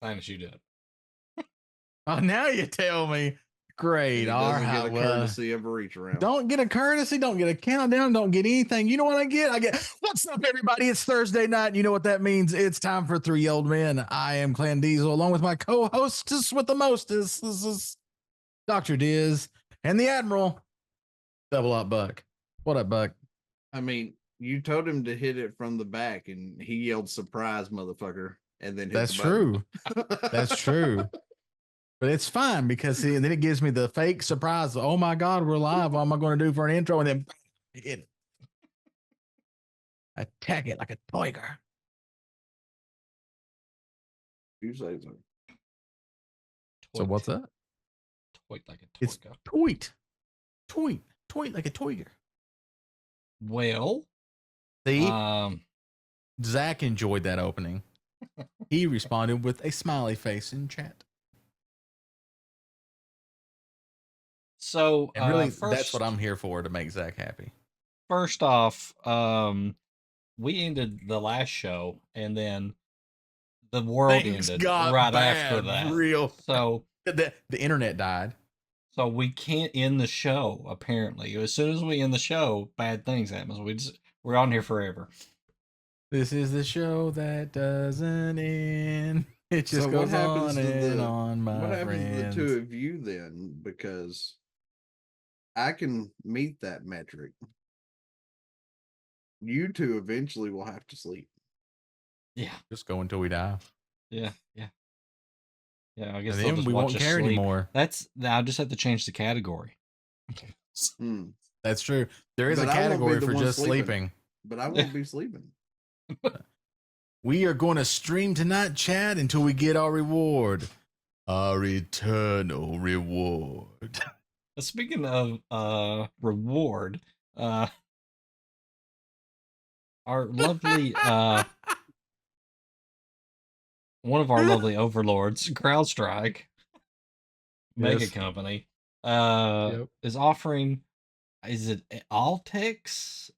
Linus, you did. Oh, now you tell me. Great. He All doesn't right. get a Well, courtesy of a reach around. don't get a courtesy. Don't get a countdown. Don't get anything. You know what I get? I get, what's up, everybody? It's Thursday night. You know what that means? It's time for Three Old Men. I am Clan Diesel, along with my co-hostess with the mostest. This is Dr. Diz and the Admiral. Double up, Buck. What up, Buck? I mean, you told him to hit it from the back, and he yelled, "Surprise, motherfucker!" And then hit That's the button. true. That's true. But it's fine because see, and then it gives me the fake surprise. Oh my God, we're live. What am I going to do for an intro? And then hit it. Attack it like a tiger. You say so. So what's that? Tweet like a It's toiga. tweet like a tiger. Well, See, Zach enjoyed that opening. He responded with a smiley face in chat. So And really, first, that's what I'm here for, to make Zach happy. First off, we ended the last show, and then the world Things ended got right bad, after that. real. So The internet died. So we can't end the show. Apparently, as soon as we end the show, bad things happen. We're on here forever. This is the show that doesn't end. It just So goes what happens on to and the- on, my What happens to the friends. two of you then? Because I can meet that metric. You two eventually will have to sleep. Yeah, Just go until we die. yeah. I guess And they'll then just we watch won't us care sleep. anymore. I'll just have to change the category. Hmm. That's true. There is But a I won't be category the for one just sleeping. sleeping. But I won't be sleeping. We are going to stream tonight, Chad, until we get our reward. Our eternal reward. Speaking of reward, our lovely one of our lovely overlords, CrowdStrike, mega Yes. company, Yep. is offering. Is it Altex?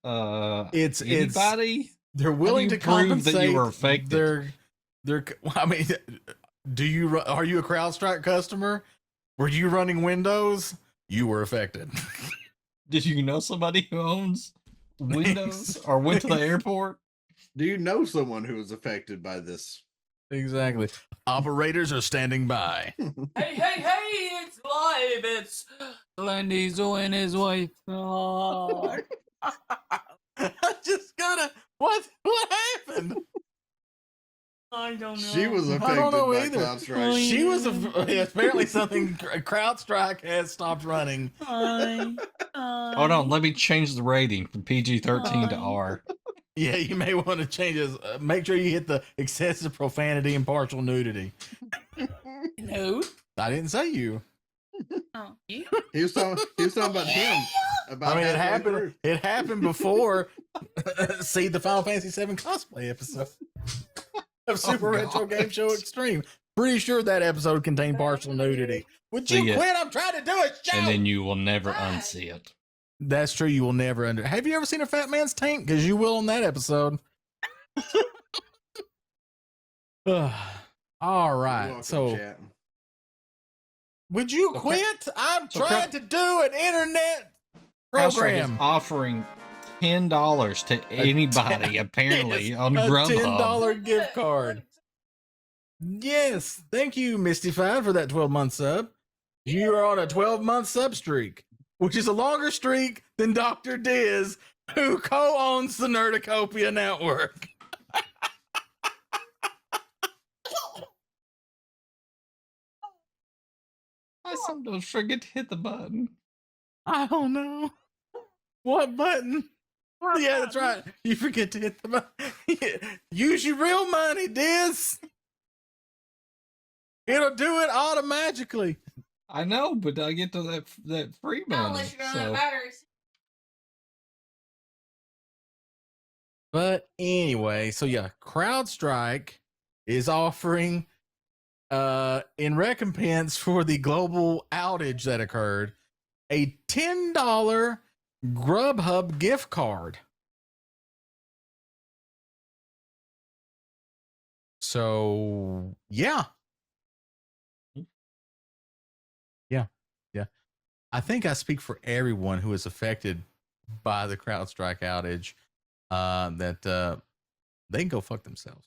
It's anybody? They're willing How to do you prove compensate. that you were affected? They're. I mean, are you a CrowdStrike customer? Were you running Windows? You were affected. Did you know somebody who owns Windows or went to the airport? Do you know someone who was affected by this? Exactly. Operators are standing by. Hey, it's live. It's Glenn Diesel and his wife. Oh. I just gotta. What happened? I don't know. She was I affected don't know by either. CloudStrike. She was apparently something. CrowdStrike has stopped running. Hold on, let me change the rating from PG-13 to R. Yeah, you may want to change it. Make sure you hit the excessive profanity and partial nudity. No. I didn't say you. Oh, you? He was talking about him. About I mean, it halfway happened. through. It happened before. See the Final Fantasy VII cosplay episode of Super Retro God. Game Show Extreme. Pretty sure that episode contained partial nudity. Would you See ya. quit? I'm trying to do a show. And then you will never unsee it. That's true. You will never under. Have you ever seen a fat man's taint? Because you will on that episode. All You're right. welcome, So, chat. would you Okay. quit? I'm So trying to do an internet CrowdStrike is program. offering $10 to anybody, apparently, on A Grubhub. $10 gift card. Yes. Thank you, Mystified, for that 12-month sub. You are on a 12-month sub streak, which is a longer streak than Dr. Diz, who co-owns the Nerdicopia Network. I sometimes forget to hit the button. I don't know. What button? Yeah, that's right. You forget to hit the button. Use your real money, Diz. It'll do it automatically. I know, but I get to that free money. Unless you're on So batteries. But anyway, so yeah, CrowdStrike is offering in recompense for the global outage that occurred, a $10 Grubhub gift card. So yeah, I think I speak for everyone who is affected by the CrowdStrike outage. That they can go fuck themselves.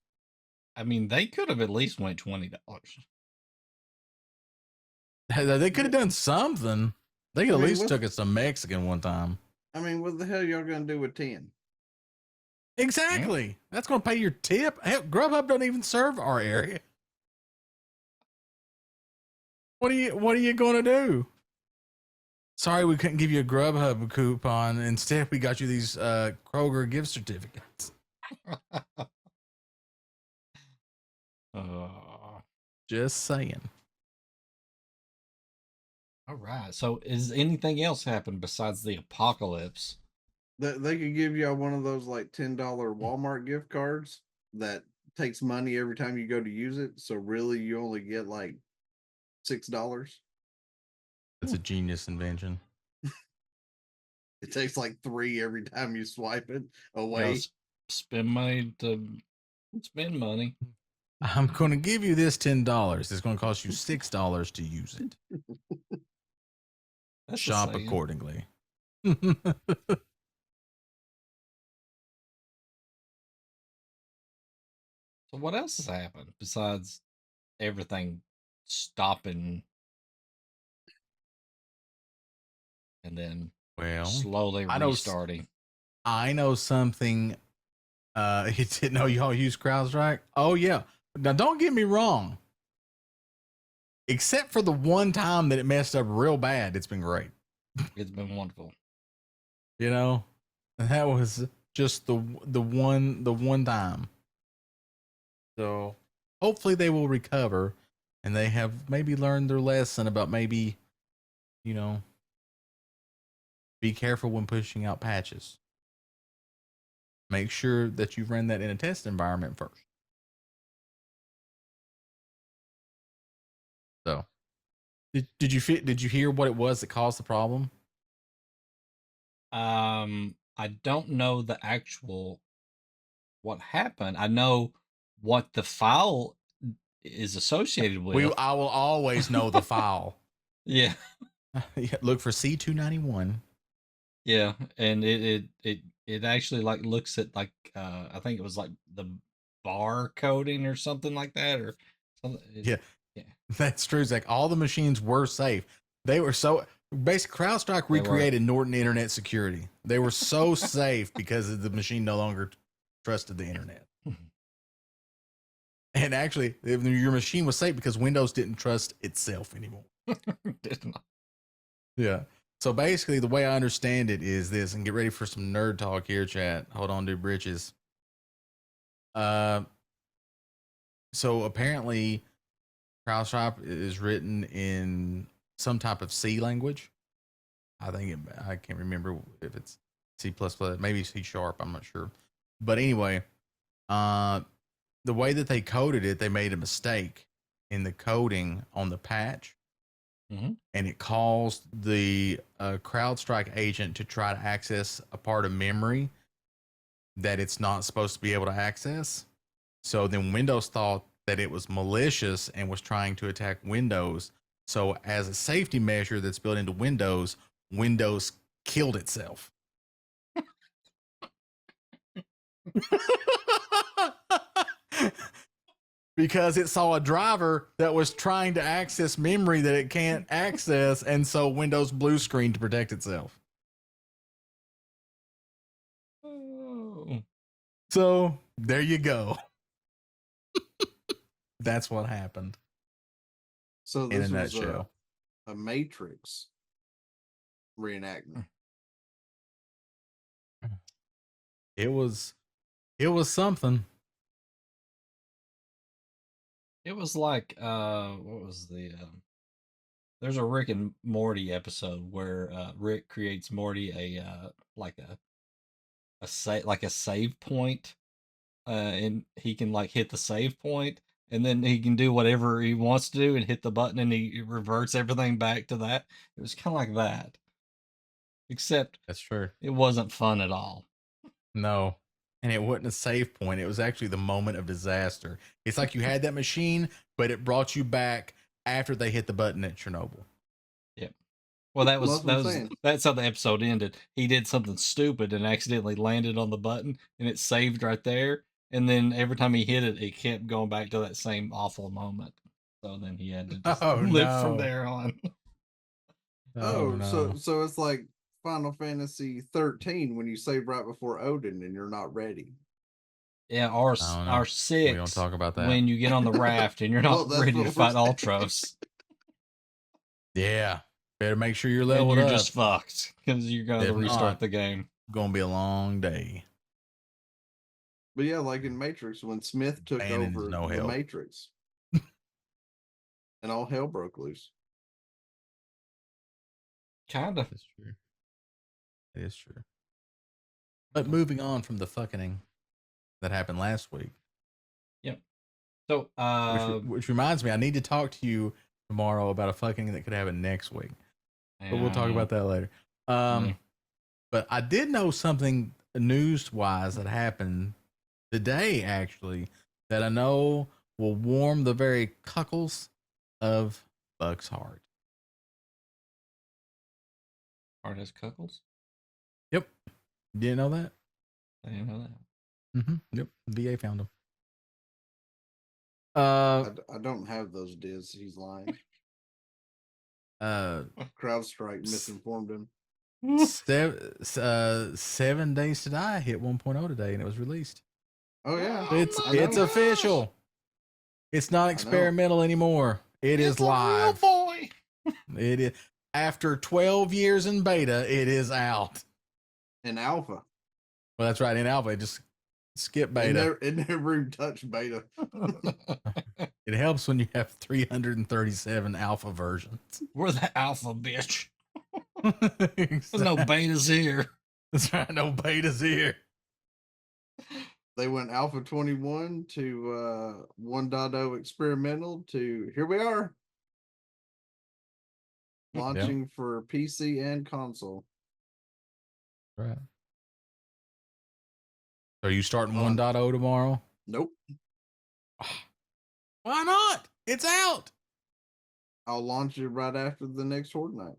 I mean, they could have at least went $20. They could have done something. They could I at mean, least what- took us some Mexican one time. I mean, what the hell y'all gonna do with 10? Exactly. That's going to pay your tip. Hell, Grubhub doesn't even serve our area. What are you going to do? Sorry, we couldn't give you a Grubhub coupon. Instead, we got you these Kroger gift certificates. Just saying. All right. So, is anything else happened besides the apocalypse? They could give y'all one of those like $10 Walmart gift cards that takes money every time you go to use it. So really, you only get like $6. It's a genius invention. It takes like 3 every time you swipe it You know, away. spend money to spend money. I'm going to give you this $10. It's going to cost you $6 to use it. That's a Shop saying. accordingly. So, what else has happened besides everything stopping and then Well, slowly I know restarting? I know something. You didn't know y'all use CrowdStrike? Oh yeah. Now don't get me wrong. Except for the one time that it messed up real bad, it's been great. It's been wonderful. You know, and that was just the one time. So hopefully they will recover, and they have maybe learned their lesson about maybe, you know, be careful when pushing out patches. Make sure that you've run that in a test environment first. So, did you hear what it was that caused the problem? I don't know the actual what happened. I know what the file is associated with. I will always know the file. Yeah, Yeah, look for C291. yeah, and it actually like looks at like I think it was like the bar coding or something like that or something. Yeah. That's true, Zach. All the machines were safe. They were so basically CrowdStrike They were. recreated Norton Internet security. They were so safe because the machine no longer trusted the internet. And actually, your machine was safe because Windows didn't trust itself anymore. Did not. Yeah. So basically, the way I understand it is this, and get ready for some nerd talk here, chat. Hold on, dude, britches. So apparently, CrowdStrike is written in some type of C language. I can't remember if it's C++, maybe C#. I'm not sure. But anyway, the way that they coded it, they made a mistake in the coding on the patch. Mhm. And it caused the CrowdStrike agent to try to access a part of memory that it's not supposed to be able to access. So then Windows thought that it was malicious and was trying to attack Windows. So as a safety measure that's built into Windows, Windows killed itself. Because it saw a driver that was trying to access memory that it can't access, and so Windows blue screen to protect itself. Oh. So there you go. That's what happened So in a this was nutshell. a Matrix reenactment. It was something. It was like what was the there's a Rick and Morty episode where Rick creates Morty a like a save point, and he can like hit the save point, and then he can do whatever he wants to do and hit the button, and he reverts everything back to that. It was kind of like that, except That's true. it wasn't fun at all. No. And it wasn't a save point. It was actually the moment of disaster. It's like you had that machine, but it brought you back after they hit the button at Chernobyl. Yep. Well, Well, that's what I'm saying. that's how the episode ended. He did something stupid and accidentally landed on the button, and it saved right there. And then every time he hit it, it kept going back to that same awful moment. So then he had to just Oh, live from no. there on. Oh, no. so it's like Final Fantasy 13 when you save right before Odin and you're not ready. Yeah, I don't know. our We six. don't talk about that. When you get on the raft and you're Well, not that's ready what to we're fight saying. Ultros, Yeah. Better make sure you're and leveled you're up. just fucked because you're gonna have If to restart not- the game. Gonna be a long day. But yeah, like in Matrix, when Smith took Bannon's over no the help. Matrix, and all hell broke loose. Kinda. That's true. It is true. But moving on from the fucking that happened last week, So, which reminds me, I need to talk to you tomorrow about a fucking that could happen next week. But we'll talk about that later. Yeah. But I did know something news wise that happened today, actually, that I know will warm the very cuckles of Buck's heart. Heart has cuckles. Yep. Didn't know that? I didn't know that. Yep. VA found them. I don't have those diz. He's lying. CrowdStrike misinformed him. 7 Days to Die hit 1.0 today, and it was released. Oh yeah, It's I know. it's official. It's not experimental anymore. It is live. boy. It is after 12 years in beta. It is out. in alpha. Well, that's right. In alpha, it just skip beta. It never even touched beta. It helps when you have 337 alpha versions. We're the alpha, bitch. Exactly. There's no betas here. That's right. No betas here. They went alpha 21 to 1.0 experimental to here we are. Launching for PC and console. Right. Are you starting On. 1.0 tomorrow? Nope. Why not? It's out. I'll launch it right after the next Horde Night.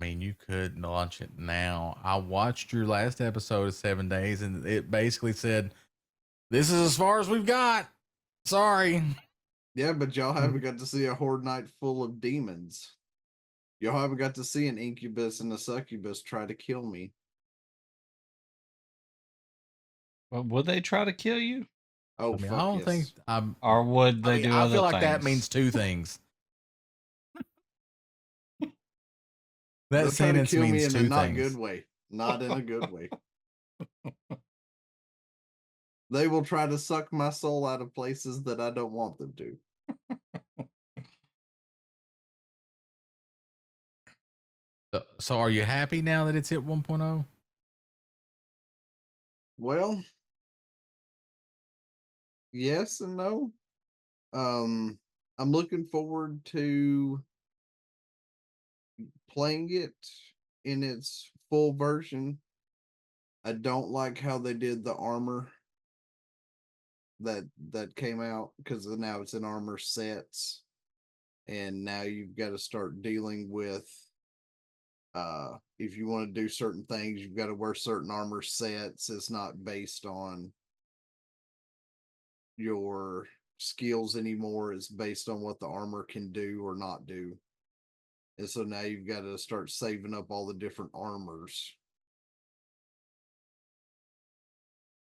I mean, you could launch it now. I watched your last episode of 7 Days, and it basically said, "This is as far as we've got. Sorry." Yeah, but y'all haven't got to see a Horde Night full of demons. Y'all haven't got to see an incubus and a succubus try to kill me. Well, would they try to kill you, Oh, I mean, fuck I don't yes. think I'm. or would they do I other feel like that things? means two things. They'll That try to sentence kill me means in two a not things. good way. Not in a good way. They will try to suck my soul out of places that I don't want them to. So are you happy now that it's hit 1.0? Well, yes and no. I'm looking forward to playing it in its full version. I don't like how they did the armor that came out because now it's in armor sets, and now you've got to start dealing with if you want to do certain things, you've got to wear certain armor sets. It's not based on your skills anymore. It's based on what the armor can do or not do. And so now you've got to start saving up all the different armors.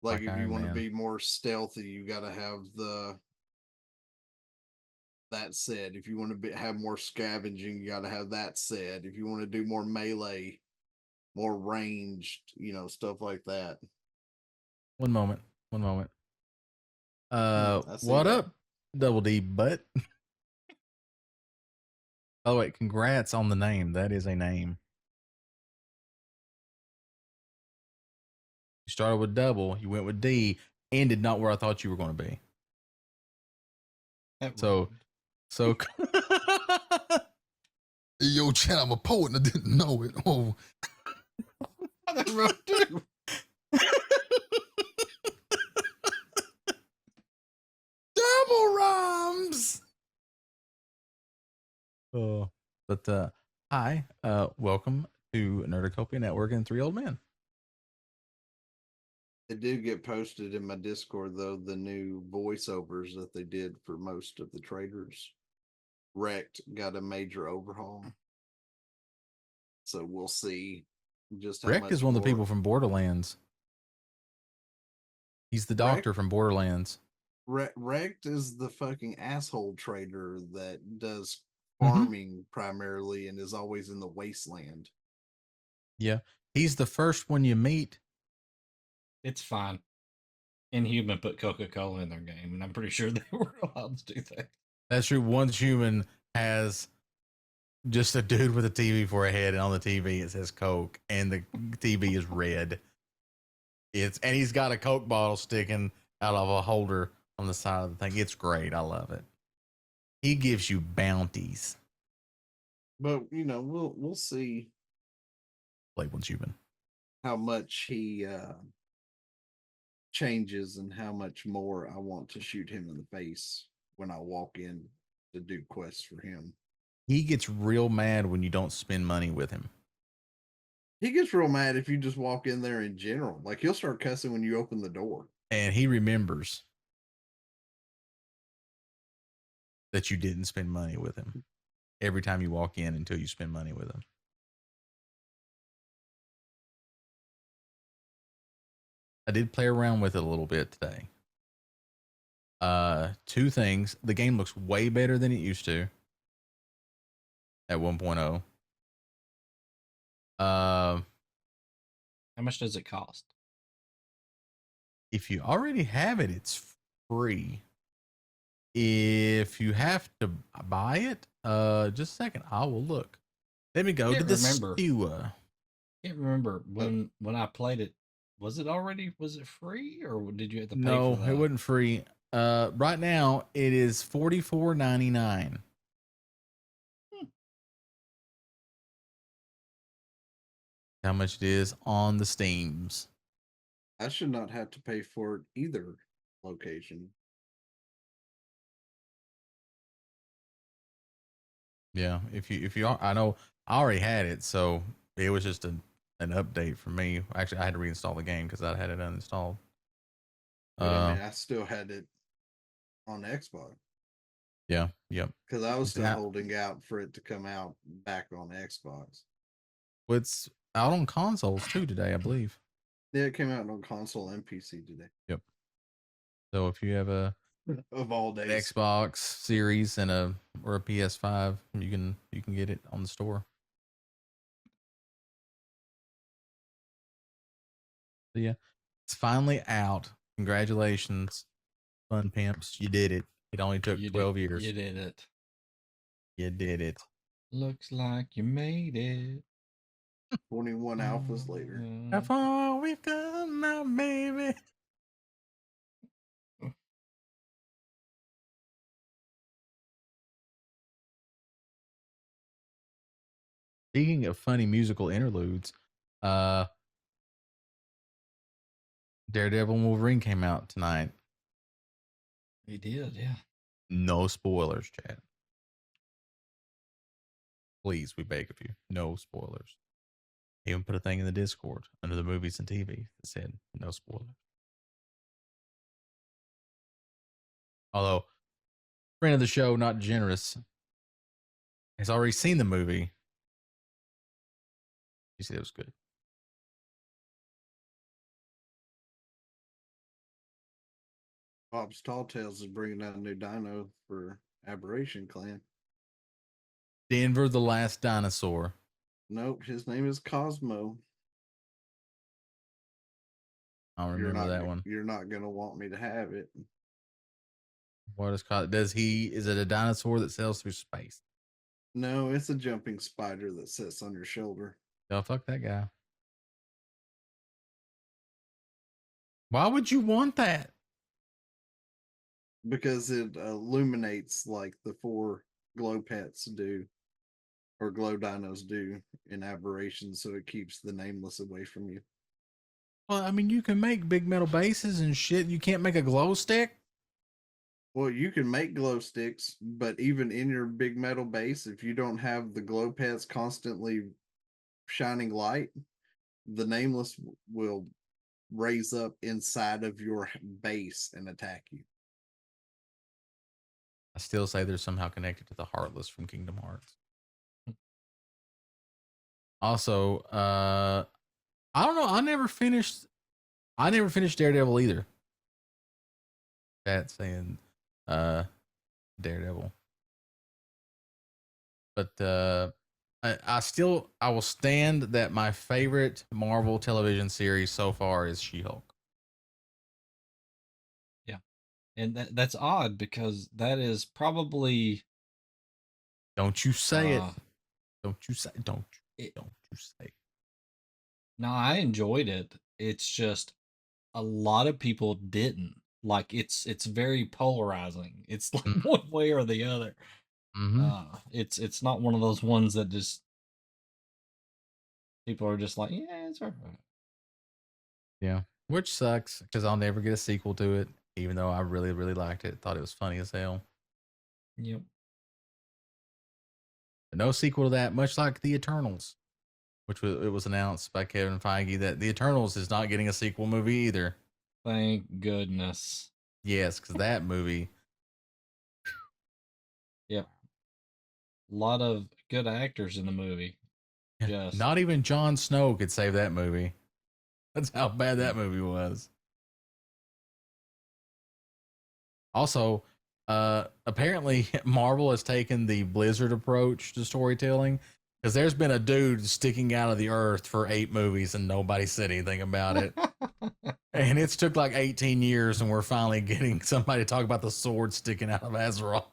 Like if you Iron want to Man. be more stealthy, you got to have that set. If you want to have more scavenging, you got to have that set. If you want to do more melee, more ranged, stuff like that. One moment. I see What that. up, Double D butt? Oh wait, congrats on the name. That is a name. You started with double, you went with D, ended not where I thought you were going to be. That So, yo, Chad, I'm a poet and I didn't know it. Oh, that wrote too. double rhymes. Hi, welcome to Nerdacopia Network and Three Old Men. It did get posted in my Discord though, the new voiceovers that they did for most of the traders. Wrecked got a major overhaul. So we'll see just how Rick much is one of the more- people from Borderlands. He's the doctor from Borderlands. Wrecked is the fucking asshole trader that does Mhm. farming primarily and is always in the wasteland. Yeah, he's the first one you meet. It's fine. Inhuman put Coca-Cola in their game, and I'm pretty sure they were allowed to do that. That's true. One human has just a dude with a TV for a head, and on the TV it says Coke, and the TV is red. And he's got a Coke bottle sticking out of a holder on the side of the thing. It's great. I love it. He gives you bounties. But we'll see Blade one's human. how much he changes and how much more I want to shoot him in the face when I walk in to do quests for him. He gets real mad when you don't spend money with him. He gets real mad if you just walk in there in general. Like he'll start cussing when you open the door. And he remembers that you didn't spend money with him every time you walk in until you spend money with him. I did play around with it a little bit today. Two things. The game looks way better than it used to at 1.0. How much does it cost? If you already have it, it's free. If you have to buy it, just a second, I will look. Let me go to the stew. Can't remember when I played it. Was it free or did you have to pay No, for that? it wasn't free. Right now it is $44.99. How much it is on the Steams? I should not have to pay for it either location. Yeah, if you I know I already had it, so it was just an update for me. Actually, I had to reinstall the game because I had it uninstalled. But I mean, I still had it on Xbox. Yeah, yep. Because I was still holding out for it to come out back on Xbox. Well, it's out on consoles too today, I believe. Yeah, it came out on console and PC today. Yep. So if you have a of all days Xbox Series and a PS5, you can get it on the store. So yeah, it's finally out. Congratulations, Fun Pimps. You did it. It only took 12 years. You did it. You did it. Looks like you made it. 21 alphas later. How far we've come now, baby. Speaking of funny musical interludes, Daredevil and Wolverine came out tonight. He did, yeah. No spoilers, chat. Please, we beg of you. No spoilers. I even put a thing in the Discord under the movies and TV that said no spoilers. Although, friend of the show, not generous, has already seen the movie. She said it was good. Bob's Tall Tales is bringing out a new dino for Aberration Clan. Denver the Last Dinosaur. Nope, his name is Cosmo. I don't remember that one. You're not going to want me to have it. What is called? Is it a dinosaur that sails through space? No, it's a jumping spider that sits on your shoulder. Oh, fuck that guy. Why would you want that? Because it illuminates like the 4 glow pets do, or glow dinos do in Aberration, so it keeps the nameless away from you. Well, I mean, you can make big metal bases and shit. You can't make a glow stick? Well, you can make glow sticks, but even in your big metal base, if you don't have the glow pets constantly shining light, the nameless will raise up inside of your base and attack you. I still say they're somehow connected to the Heartless from Kingdom Hearts. Also, I don't know. I never finished Daredevil either. That's saying Daredevil. But I will stand that my favorite Marvel television series so far is She-Hulk. And that's odd because that is probably Don't you say it. uh, Don't you say don't it, you say it. no, I enjoyed it. It's just a lot of people didn't. Like it's very polarizing. It's like Mm. one way or the other. Mm-hmm. It's not one of those ones that just people are just like, yeah, it's all right. Yeah. Which sucks because I'll never get a sequel to it, even though I really, really liked it. Thought it was funny as hell. Yep. But no sequel to that, much like The Eternals, which was announced by Kevin Feige that The Eternals is not getting a sequel movie either. Thank goodness. Yes, because that movie. Yep. A lot of good actors in the movie. Just Not even Jon Snow could save that movie. That's how bad that movie was. Also, apparently Marvel has taken the Blizzard approach to storytelling because there's been a dude sticking out of the earth for 8 movies and nobody said anything about it. And it's took like 18 years and we're finally getting somebody to talk about the sword sticking out of Azeroth.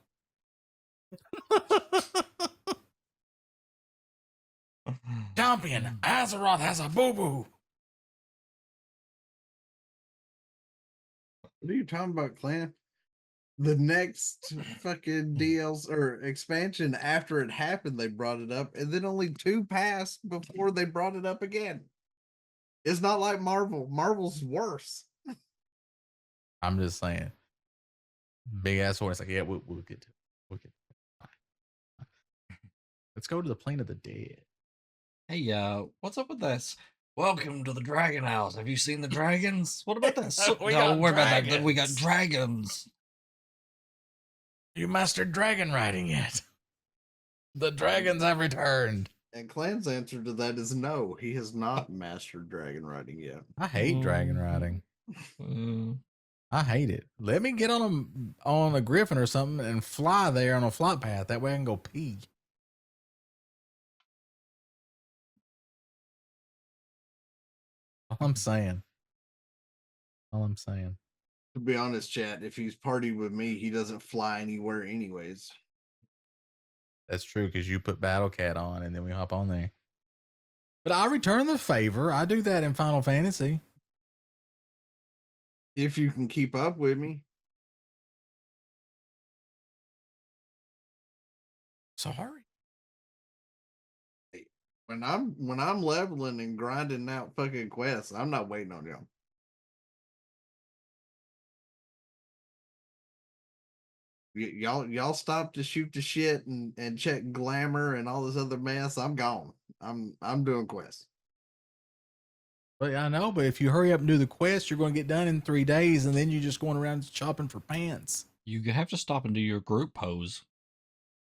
Champion, Azeroth has a boo-boo. What are you talking about, Clan? The next fucking DLs or expansion after it happened, they brought it up, and then only 2 passed before they brought it up again. It's not like Marvel. Marvel's worse. I'm just saying. Big ass sword. It's like, yeah, we'll get to it. We'll get to it. Let's go to the plane of the dead. Hey, what's up with this? Welcome to the Dragon House. Have you seen the dragons? What about that? We Don't got worry about that. We got dragons. dragons. You mastered dragon riding yet? The dragons have returned. And Clan's answer to that is no. He has not mastered dragon riding yet. I hate dragon riding. I hate it. Let me get on a griffin or something and fly there on a flight path. That way I can go pee. All I'm saying. All I'm saying. To be honest, chat, if he's partying with me, he doesn't fly anywhere anyways. That's true because you put Battle Cat on and then we hop on there. But I return the favor. I do that in Final Fantasy. If you can keep up with me. Sorry. When I'm leveling and grinding out fucking quests, I'm not waiting on y'all. Y'all stop to shoot the shit and check glamour and all this other mess. I'm gone. I'm doing quests. But I know, but if you hurry up and do the quest, you're going to get done in 3 days, and then you're just going around shopping for pants. You have to stop and do your group pose.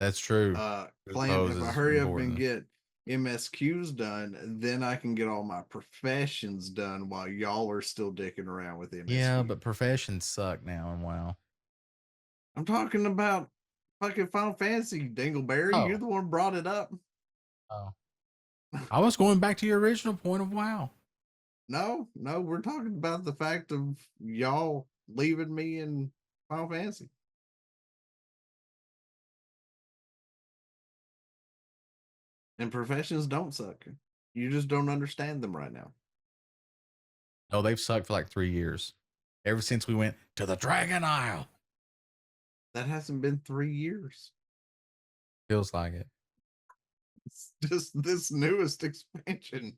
That's true. Clan, if I hurry up and get MSQs done, then I can get all my professions done while y'all are still dicking around with MSQ. Yeah, but professions suck now and wow. I'm talking about fucking Final Fantasy, Dingleberry. Oh. You're the one brought it up. Oh. I was going back to your original point of WoW. No, we're talking about the fact of y'all leaving me in Final Fantasy. And professions don't suck. You just don't understand them right now. No, they've sucked for like 3 years. Ever since we went to the Dragon Isle. That hasn't been 3 years. Feels like it. It's just this newest expansion.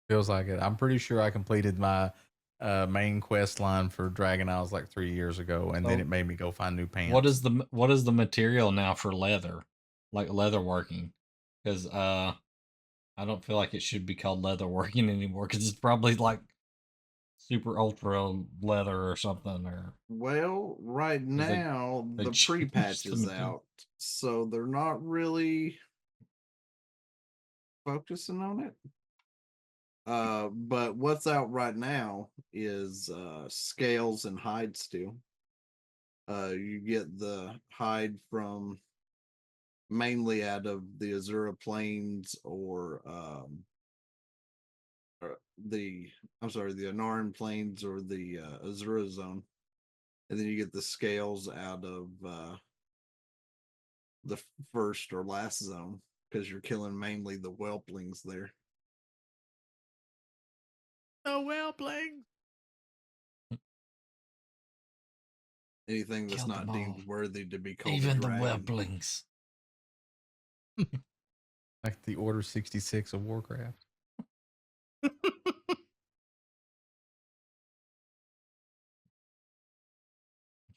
Feels like it. I'm pretty sure I completed my main quest line for Dragon Isles like 3 years ago, and then So it made me go find new pants. what is the material now for leather, like leather working? Because I don't feel like it should be called leather working anymore because it's probably like super ultra leather or something. Or Well, right 'cause now they the changed pre-patch the is material. out, so they're not really focusing on it. But what's out right now is scales and hide steel. You get the hide from mainly out of the Azura Plains or the Anaran Plains or the Azura Zone, and then you get the scales out of the first or last zone because you're killing mainly the whelplings there. Oh well, playing. Anything that's Killed not them deemed all, worthy to be called a even the dragon. weblings. Like the Order 66 of Warcraft.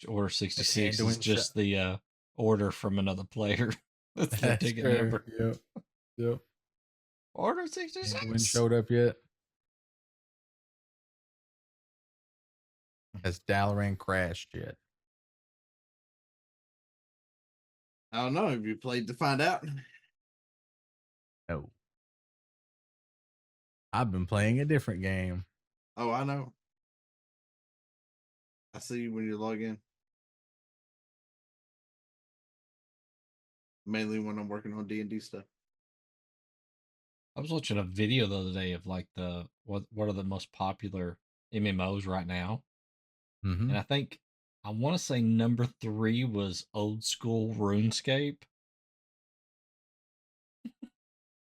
Order 66 is Anduin just the order from another player. That's their That's ticket true. number. Yep. Yep. Order Anduin 66. showed up yet? Has Dalaran crashed yet? I don't know. Have you played to find out? No. I've been playing a different game. Oh, I know. I see you when you log in. Mainly when I'm working on D&D stuff. I was watching a video the other day of like what are the most popular MMOs right now, Mm-hmm. and I want to say number 3 was old school RuneScape.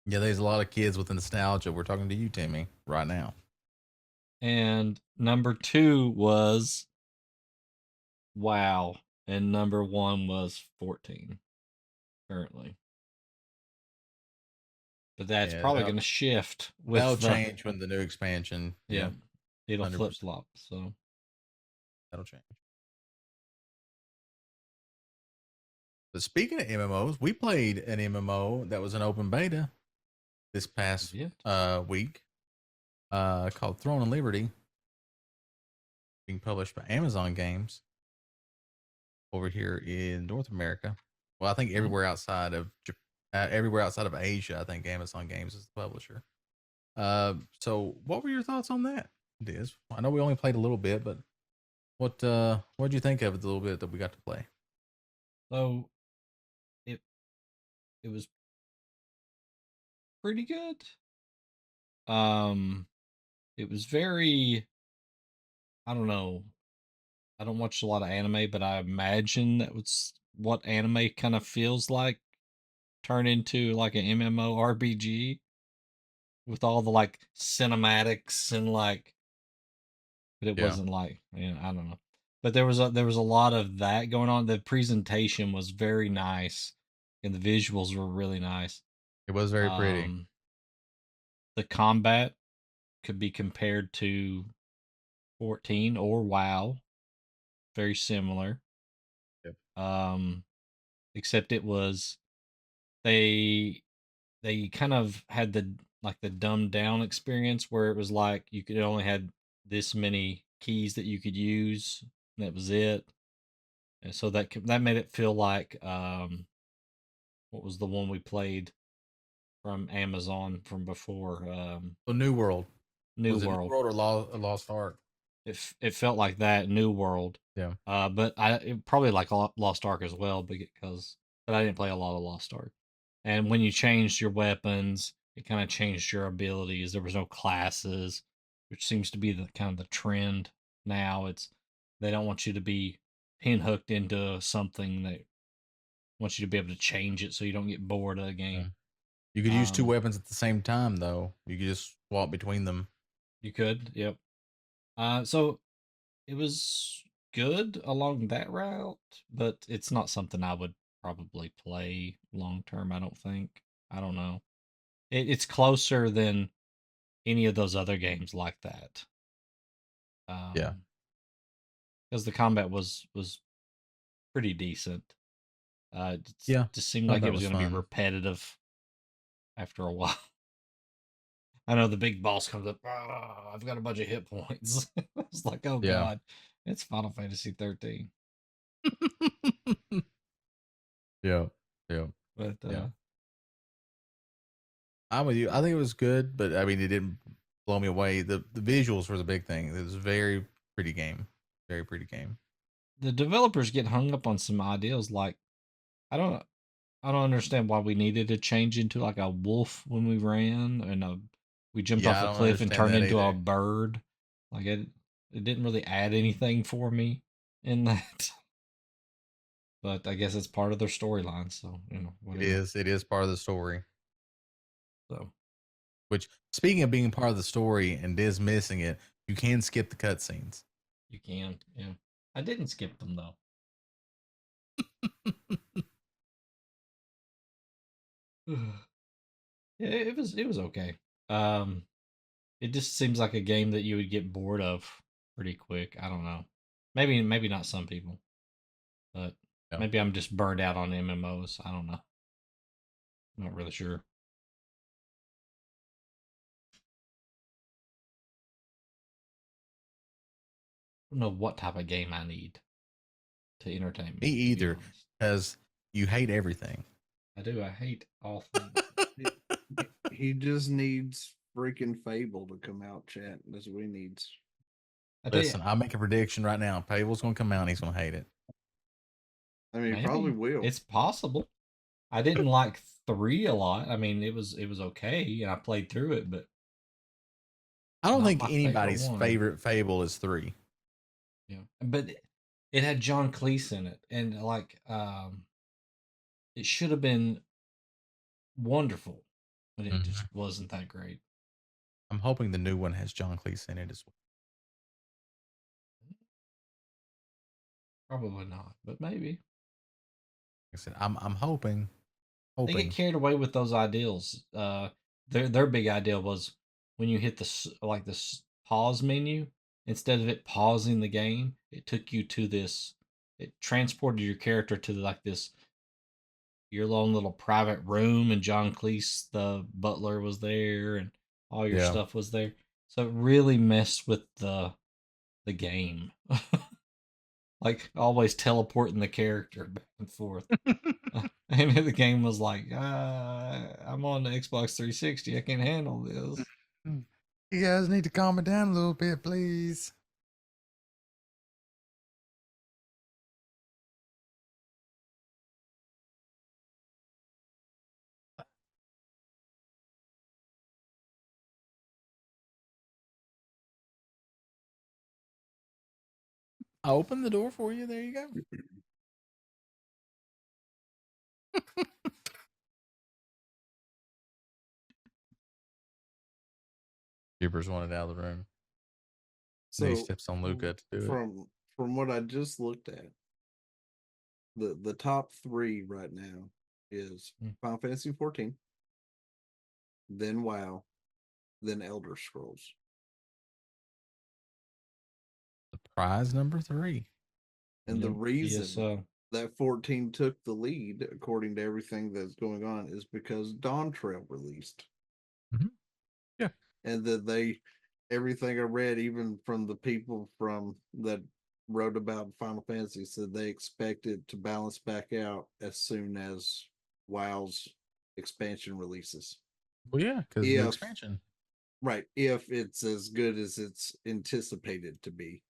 Yeah, there's a lot of kids with nostalgia. We're talking to you, Timmy, right now. And number 2 was WoW, and number 1 was 14 currently. But that's Yeah, probably going to shift that'll with the change when the new expansion. yeah, it'll 100%. flip flop. So That'll change. But speaking of MMOs, we played an MMO that was an open beta this past week, called Throne of Liberty, being published by Amazon Games over here in North America. Well, I think everywhere outside of Asia, I think Amazon Games is the publisher. So what were your thoughts on that, Diz? I know we only played a little bit, but what'd you think of it, the little bit that we got to play? So it was pretty good. It was very, I don't know. I don't watch a lot of anime, but I imagine that was what anime kind of feels like turn into like an MMORPG with all the like cinematics and like, but it Yeah. wasn't like, I don't know. But there was a lot of that going on. The presentation was very nice and the visuals were really nice. It was very pretty. The combat could be compared to 14 or WoW. Very similar. Yep. Except it was they kind of had the dumbed down experience where it was like you could only had this many keys that you could use, and that was it. And so that made it feel like what was the one we played from Amazon from before? So New World. New Was it World. New World or Lost Ark? It felt like that, New World. Yeah. But it probably like Lost Ark as well but I didn't play a lot of Lost Ark. And when you changed your weapons, it kind of changed your abilities. There was no classes, which seems to be the kind of the trend now. They don't want you to be hooked into something. They want you to be able to change it so you don't get bored of the game. You could use 2 weapons at the same time, though. You could just swap between them. You could, yep. So it was good along that route, but it's not something I would probably play long term. I don't think. I don't know. It's closer than any of those other games like that. Yeah. Because the combat was pretty decent. Yeah, Just seemed like it combat was was going to be fun. repetitive after a while. I know the big boss comes up. I've got a bunch of hit points. It's like, oh Yeah. god, it's Final Fantasy 13. Yeah. Yeah. But Yeah. I'm with you. I think it was good, but I mean, it didn't blow me away. The visuals were the big thing. It was a very pretty game. Very pretty game. the developers get hung up on some ideas like I don't understand why we needed to change into like a wolf when we ran and we jumped Yeah, off I a don't cliff and understand turned that into a either. bird. Like it didn't really add anything for me in that. But I guess it's part of their storyline, so whatever. It is part of the story. So Which, speaking of being part of the story and Diz missing it, you can skip the cutscenes. you can, yeah. I didn't skip them though. Yeah, it was okay. It just seems like a game that you would get bored of pretty quick. I don't know. Maybe not some people, but Yeah. maybe I'm just burned out on MMOs. I don't know. I'm not really sure. I don't know what type of game I need to entertain Me me. To be either, honest. because you hate everything. I do. I hate all things. He just needs freaking Fable to come out, chat. That's what he needs. I tell you, Listen, I'll make a prediction right now. Fable's going to come out and he's going to hate it. I mean, he maybe probably will. it's possible. I didn't like 3 a lot. I mean, it was okay, and I played through it, but I don't not think my favorite anybody's one. favorite Fable is 3. Yeah, but it had John Cleese in it, and like, it should have been wonderful, but it just wasn't that great. I'm hoping the new one has John Cleese in it as well. Probably not, but maybe. Like I said, I'm hoping. They get carried away with those ideals. Their big idea was when you hit this pause menu, instead of it pausing the game, it took you to this. It transported your character to like this your own little private room, and John Cleese, the butler, was there, and all your Yeah. stuff was there. So it really messed with the game. Like always teleporting the character back and forth. And the game was like, I'm on the Xbox 360. I can't handle this. You guys need to calm it down a little bit, please. I'll open the door for you. There you go. Jeepers wanted out of the room. So he steps on Luca to do it. From what I just looked at, the top 3 right now is Final Fantasy 14, then WoW, then Elder Scrolls. The prize number 3. And the Yep, reason that 14 took the lead, according to everything that's going on, is because Dawn Trail released. Yeah. And that everything I read, even from the people that wrote about Final Fantasy, said they expect it to balance back out as soon as WoW's expansion releases. Well, yeah, because the expansion. Right. If it's as good as it's anticipated to be.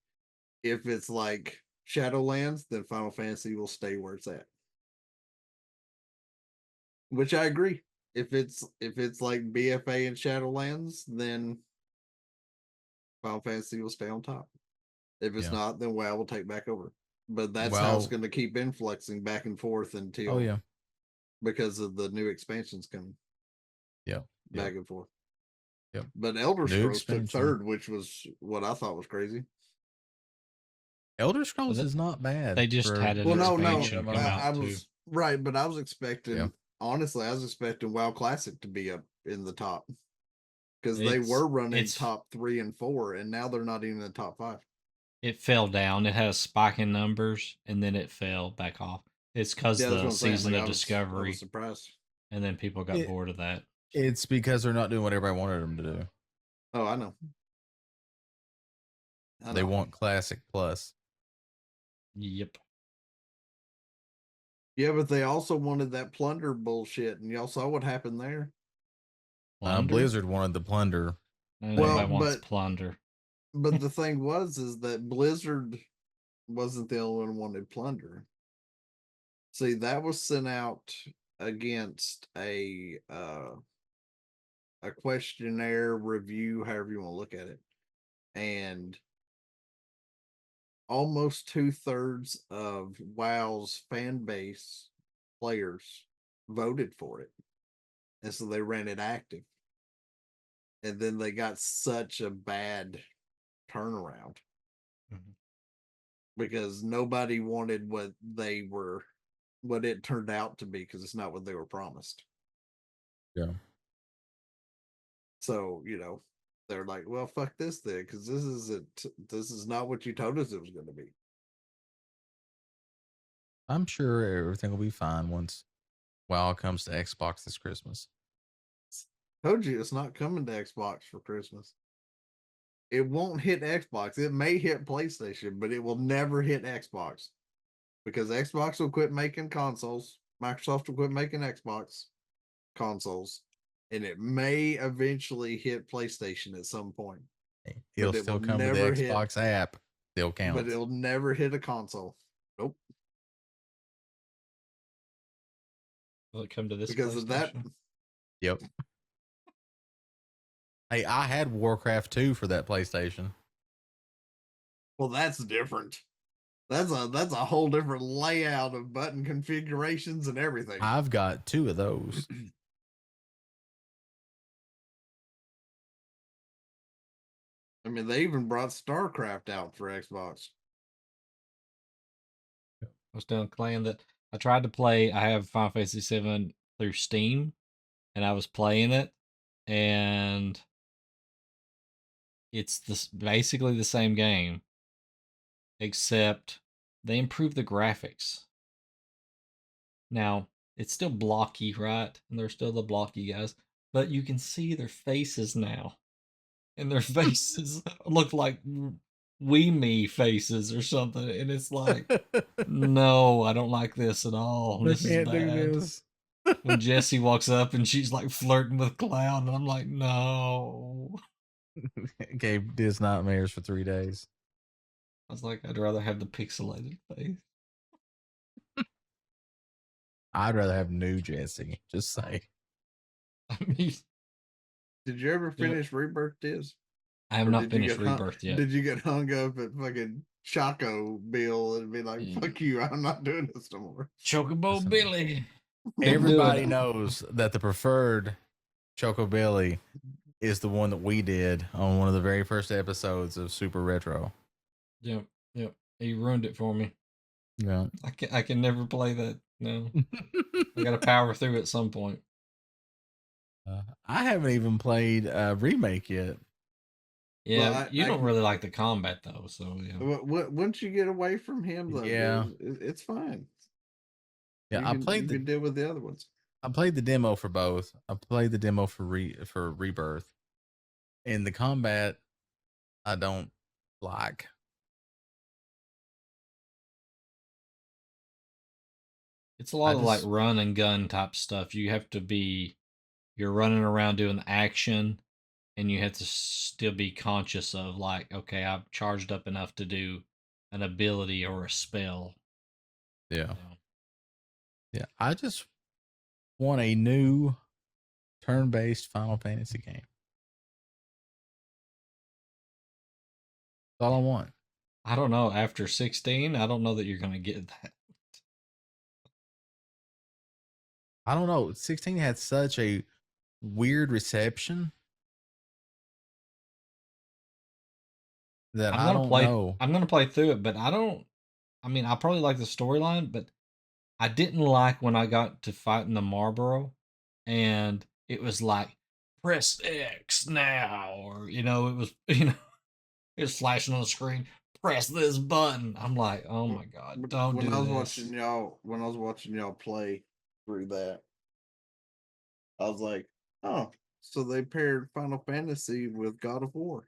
If it's like Shadowlands, then Final Fantasy will stay where it's at. Which I agree. If it's like BFA and Shadowlands, then Final Fantasy will stay on top. If it's not, then WoW will take back over. But that's how it's going to keep influxing back and forth until because of the new expansions coming. Back and forth. But Elder Scrolls took 3rd, which was what I thought was crazy. Elder Scrolls is not bad. They just had an expansion come out too. Right, but I was expecting, honestly, I was expecting WoW Classic to be up in the top. Because they were running top 3 and 4, and now they're not even in the top 5. it fell down. It had a spike in numbers, and then it fell back off. It's because Yeah, that's what the I'm saying. season Like, of I was Discovery, surprised. and then people got It- bored of that. It's because they're not doing what everybody wanted them to do. Oh, I know. They want Classic Plus. Yep. Yeah, but they also wanted that plunder bullshit, and y'all saw what happened there. Plunder? Blizzard wanted the plunder. Nobody wants but- plunder. But the thing was, is that Blizzard wasn't the only one who wanted plunder. See, that was sent out against a questionnaire review, however you want to look at it, and almost 2/3 of WoW's fan base players voted for it, and so they ran it active, and then they got such a bad turnaround Mhm. because nobody wanted what it turned out to be, because it's not what they were promised. Yeah. So, they're like, well, fuck this then, because this is not what you told us it was going to be. I'm sure everything will be fine once WoW comes to Xbox this Christmas. Told you it's not coming to Xbox for Christmas. It won't hit Xbox. It may hit PlayStation, but it will never hit Xbox, because Xbox will quit making consoles. Microsoft will quit making Xbox consoles, and it may eventually hit PlayStation at some point. It'll it still will come with the never hit- Xbox app. Still But counts. it'll never hit a console. Nope. Will it come to this Because of that. PlayStation? Yep. Hey, I had Warcraft 2 for that PlayStation. Well, that's different. That's a whole different layout of button configurations and everything. I've got 2 of those. I mean, they even brought StarCraft out for Xbox. I was telling Clan that I tried to play. I have Final Fantasy VII through Steam, and I was playing it, and it's basically the same game, except they improved the graphics. Now it's still blocky, right? And they're still the blocky guys, but you can see their faces now, and their faces look like me faces or something, and it's like, no, I don't like this at all. This is bad. When Jessie walks up and she's like flirting with Cloud, and I'm like, no. Gave Diz nightmares for 3 days. I was like, I'd rather have the pixelated face. I'd rather have new Jesse. Just say. I mean, Did you ever finish Rebirth, Diz? I have Or not did you finished get hung- Rebirth yet. Did you get hung up at fucking Choco Bill and be like, fuck you, I'm not doing this no more? Chocobo Listen. Billy. Everybody knows that the preferred Choco Billy is the one that we did on one of the very first episodes of Super Retro. Yep. He ruined it for me. Yeah. I can never play that. No. I gotta power through at some point. I haven't even played a remake yet. Yeah, Well, you I don't can- really like the combat though, so yeah. Once you get away from him, though, Yeah. it's fine. Yeah, You I can- played you the can deal with the other ones. I played the demo for both. I played the demo for Rebirth. And the combat I don't like. It's a lot of like just- run and gun type stuff. You're running around doing the action, and you have to still be conscious of like, okay, I've charged up enough to do an ability or a spell. Yeah. So, Yeah. I just want a new turn-based Final Fantasy game. That's all I want. I don't know. After 16, I don't know that you're gonna get that. I don't know. 16 had such a weird reception that I don't know. I'm gonna play through it, but I mean, I probably like the storyline, but I didn't like when I got to fighting the Marlboro, and it was like press X now, or it was it was flashing on the screen. press this button. I'm like, oh my god, But don't when do I was this. watching y'all play through that, I was like, oh, so they paired Final Fantasy with God of War.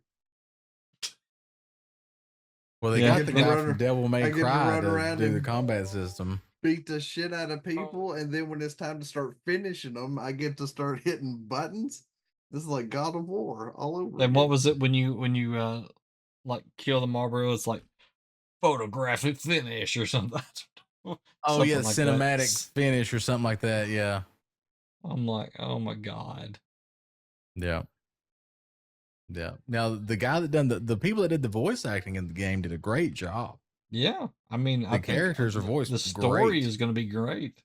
Well, they Yeah. got the get to guy run from ar- Devil I May get to Cry run to around do the and combat system. beat the shit out of people, and then when it's time to start finishing them, I get to start hitting buttons. This is like God of War all over. And what again. was it when you like kill the Marlboro? It's like photographic finish or something. Oh yeah, Something like that. cinematic finish or something like that. Yeah. I'm like, oh my god. Yeah. Yeah. Now the guy that done the people that did the voice acting in the game did a great job. Yeah, I mean, I think characters are voiced The story great. is going to be great.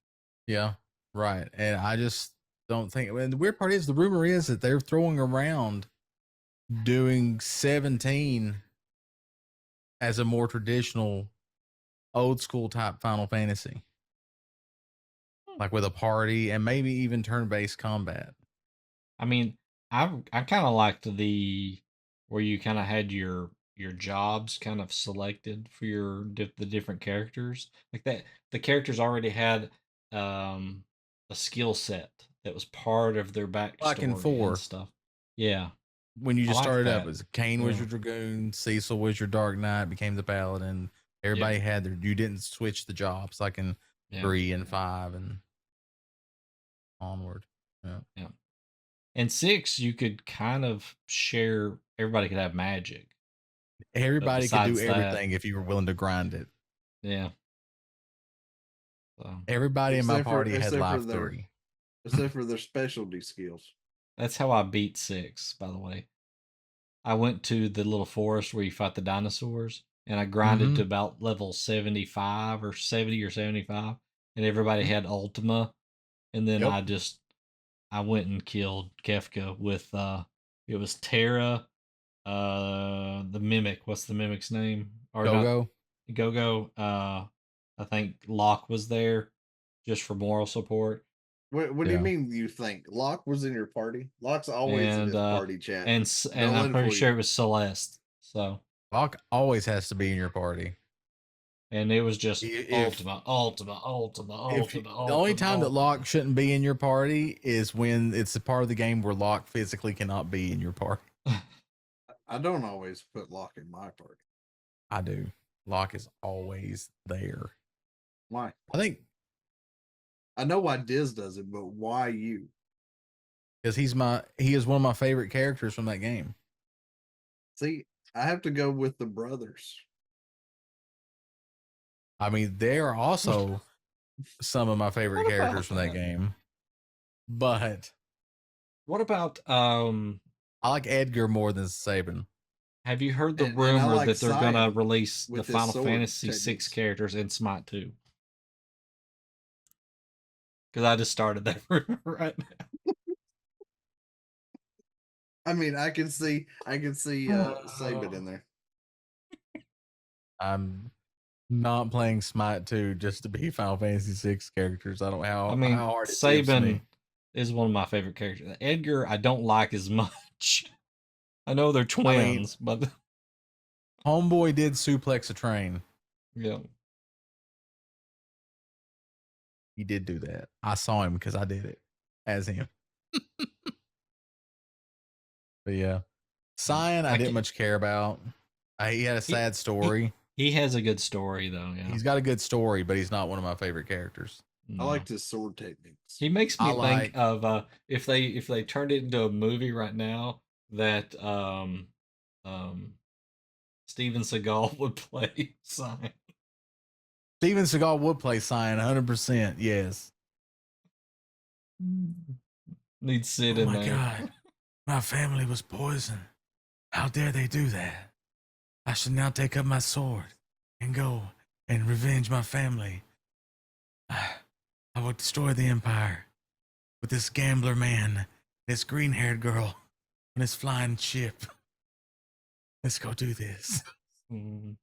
Yeah. Right. And I just don't think. And the weird part is the rumor is that they're throwing around doing 17 as a more traditional, old school type Final Fantasy, like with a party and maybe even turn-based combat. I mean, I kind of liked the where you kind of had your jobs kind of selected for your the different characters, like that. The characters already had a skill set that was part of their backstory Like in 4. and stuff. Yeah, When you I just like started up that. as Kane was Yeah. your Dragoon, Cecil was your Dark Knight, became the Paladin. Everybody had their, you didn't switch the jobs like in Yeah. 3 and 5 and onward. Yeah. And 6, you could kind of share. Everybody could have magic. Everybody could do besides that- everything if you were willing to grind it. Yeah. So Everybody in my Except for- party had except for life their- 3. except for their specialty skills. that's how I beat 6, by the way. I went to the little forest where you fight the dinosaurs, and I grinded to about level 75 or 70 or 75, and everybody had Ultima. And then Yep. I went and killed Kefka with it was Terra, the Mimic. What's the Mimic's name? Or not- Go-Go. Go-Go. I think Locke was there just for moral support. What do you Yeah. mean you think? Locke was in your party? Locke's always in And, his party chat. And Don't let I'm it pretty fool sure you. it was Celeste. So, Locke always has to be in your party. and it was just If- Ultima. The only time that Locke shouldn't be in your party is when it's a part of the game where Locke physically cannot be in your party. I don't always put Locke in my party. I do. Locke is always there. Why? I think I know why Diz does it, but why you? because he is one of my favorite characters from that game. See, I have to go with the brothers. I mean, they are also some of my favorite What about characters from that that? game. But What about I like Edgar more than Sabin. have you heard the And I rumor like that they're gonna Cyan release the with his Final sword Fantasy 6 techniques. characters in Smite 2? Because I just started that rumor right now. I mean, I can see Sabin in there. I'm not playing Smite 2 just to be Final Fantasy 6 characters. I don't know I mean, how hard it tempts Sabin me. is one of my favorite characters. Edgar, I don't like as much. I know they're twins, but Homeboy did suplex a train. yeah. He did do that. I saw him because I did it as him. But yeah, Cyan, I didn't can't- much care about. He had a sad story. He has a good story though. Yeah, He's got a good story, but he's not one of my favorite characters. I liked his sword techniques. He makes me I think like- of if they turned it into a movie right now that Steven Seagal would play Cyan. Steven Seagal would play Cyan 100%. Yes. Need Sid Oh in my there. God. My family was poisoned. How dare they do that? I should now take up my sword and go and revenge my family. I will destroy the empire with this gambler man, this green-haired girl, and this flying ship. Let's go do this. Mhm.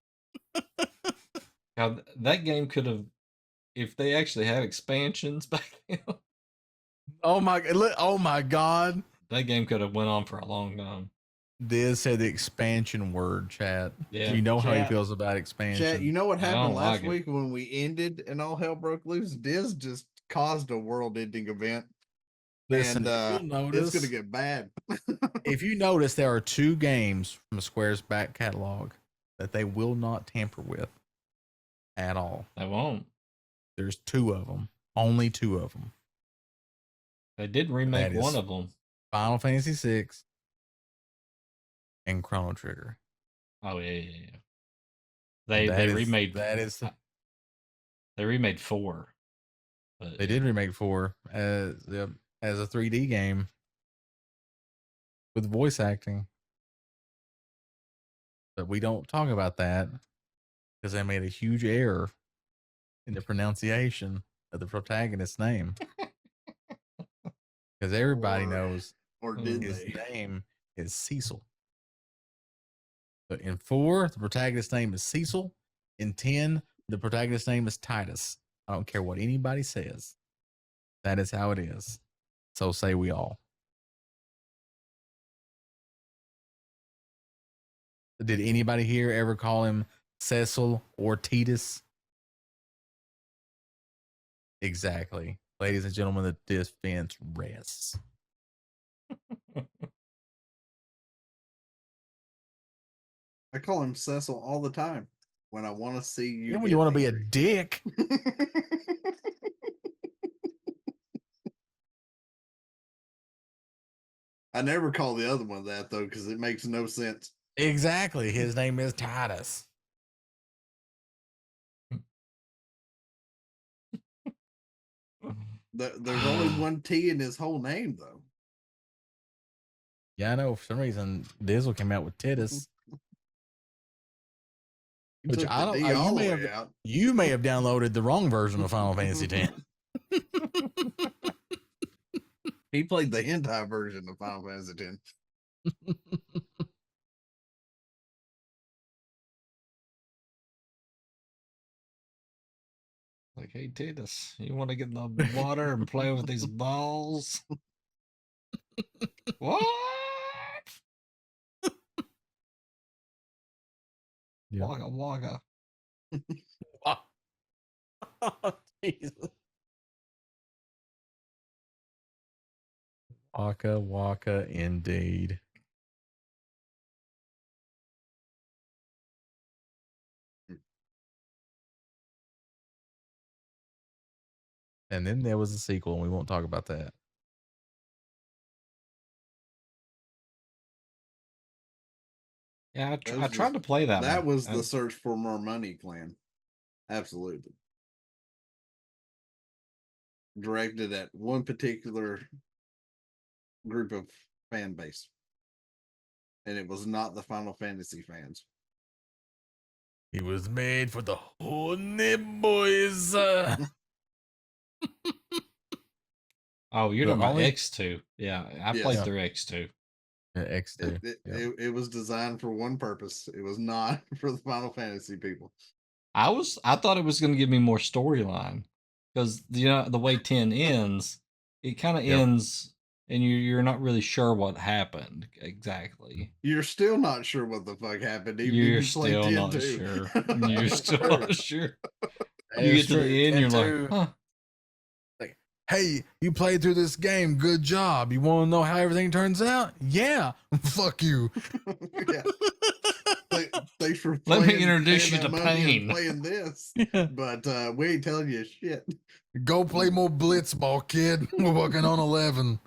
Now that game could have, if they actually had expansions back then, Oh my God. that game could have went on for a long time. Diz said the expansion word, chat. Yeah. You know how he Chat. feels about expansion. Chat, you know what I happened don't last like it. week when we ended and all hell broke loose? Diz just caused a world-ending event, Listen, and if you'll it's notice, gonna get bad. if you notice, there are 2 games from Square's back catalog that they will not tamper with at all. They won't. There's 2 of them, only 2 of them. They did remake That is- one of them. Final Fantasy VI and Chrono Trigger. Oh yeah. That They is- remade. that is They remade 4. But they did remake 4 as a 3D game with voice acting. But we don't talk about that because they made a huge error in the pronunciation of the protagonist's name. Because everybody Or- knows Or did his they? name is Cecil. But in 4, the protagonist's name is Cecil. In 10, the protagonist's name is Titus. I don't care what anybody says. That is how it is. So say we all. Did anybody here ever call him Cecil or Titus? Exactly. Ladies and gentlemen, the defense rests. I call him Cecil all the time when I want to see you. When get you want to be a angry. dick. I never call the other one that though, because it makes no sense. Exactly. His name is Titus. There's only one T in his whole name though. Yeah, I know. For some reason, Dizzle came out with Titus. You Which took I the don't- D you all the may way have- out. You may have downloaded the wrong version of Final Fantasy X. He played the hentai version of Final Fantasy X. Like, hey, Titus, you want to get in the water and play with these balls? What? Yeah. Wagga wagga. Oh, Jesus. Waka waka indeed. And then there was a sequel, and we won't talk about that. Yeah, That I was tried to play that. That one. was the search for more money clan. Absolutely. Directed at one particular group of fan base. And it was not the Final Fantasy fans. He was made for the horny boys. Oh, you're The talking about only- X2. Yeah, I Yes. played Yeah. through X2. X2. It was designed for one purpose. It was not for the Final Fantasy people. I thought it was going to give me more storyline because the way 10 ends, it kind of Yep. ends and you're not really sure what happened exactly. You're still not sure what the fuck happened. Even You're if you played still 10 not too. sure. You're still not sure. That You is get to true. the end, And you're two, like, huh? hey, you played through this game. Good job. You want to know how everything turns out? Yeah. Fuck you. Yeah. Thanks for Let me playing- introduce paying you that to money and pain. Playing this, Yeah. but we ain't telling you shit. Go play more Blitzball, kid. We're working on 11.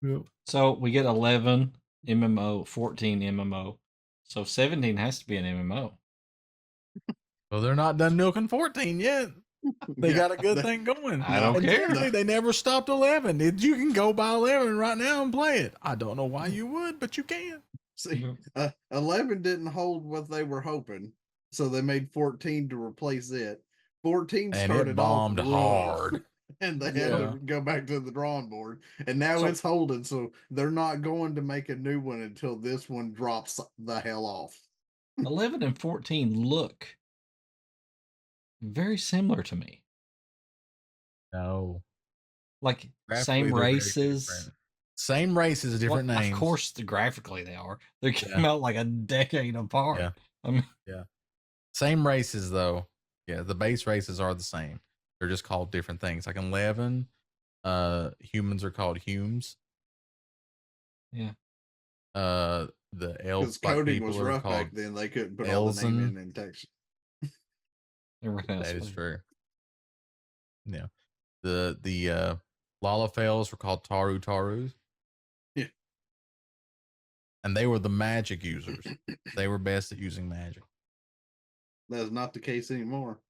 Yep. So we get 11 MMO, 14 MMO. So 17 has to be an MMO. Well, they're not done milking 14 yet. They Yeah, got a good they- thing going. I don't And care. technically, they never stopped 11. You can go buy 11 right now and play it. I don't know why you would, but you can. See, 11 didn't hold what they were hoping, so they made 14 to replace it. 14 And started it bombed off rough, hard. and they had Yeah. to go back to the drawing board. And now So- it's holding, so they're not going to make a new one until this one drops the hell off. 11 and 14 look very similar to me. No. like Graphically, same they're very races. different. Same races, different Well, names. Of course, graphically they are. They came Yeah. out like a decade apart. Yeah. I mean, Same races though. Yeah, the base races are the same. They're just called different things. Like in 11, humans are called Humes. yeah. The Because elves coding was people are rough called back then. They couldn't put all the name Elzen. in text. Everything else That is was- true. Yeah. The Lalafels were called Taru Tarus. Yeah. And they were the magic users. They were best at using magic. That is not the case anymore.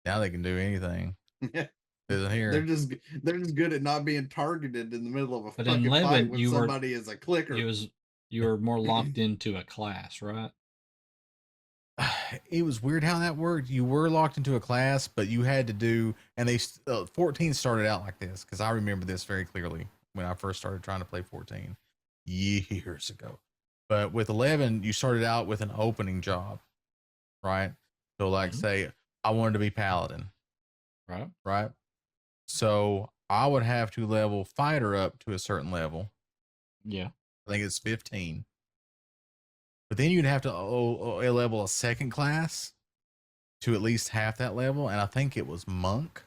Now they can do anything. Yeah. Isn't here. They're just good at not being targeted in the middle of a But in fucking fight 11, when you were- somebody is a clicker. You were more locked into a class, right? It was weird how that worked. You were locked into a class, but you had to do, and they 14 started out like this because I remember this very clearly when I first started trying to play 14 years ago. But with 11, you started out with an opening job, right? So, like, Mhm. say I wanted to be paladin, Right. right? So I would have to level fighter up to a certain level. Yeah. I think it's 15. But then you'd have to level a second class to at least half that level. And I think it was monk.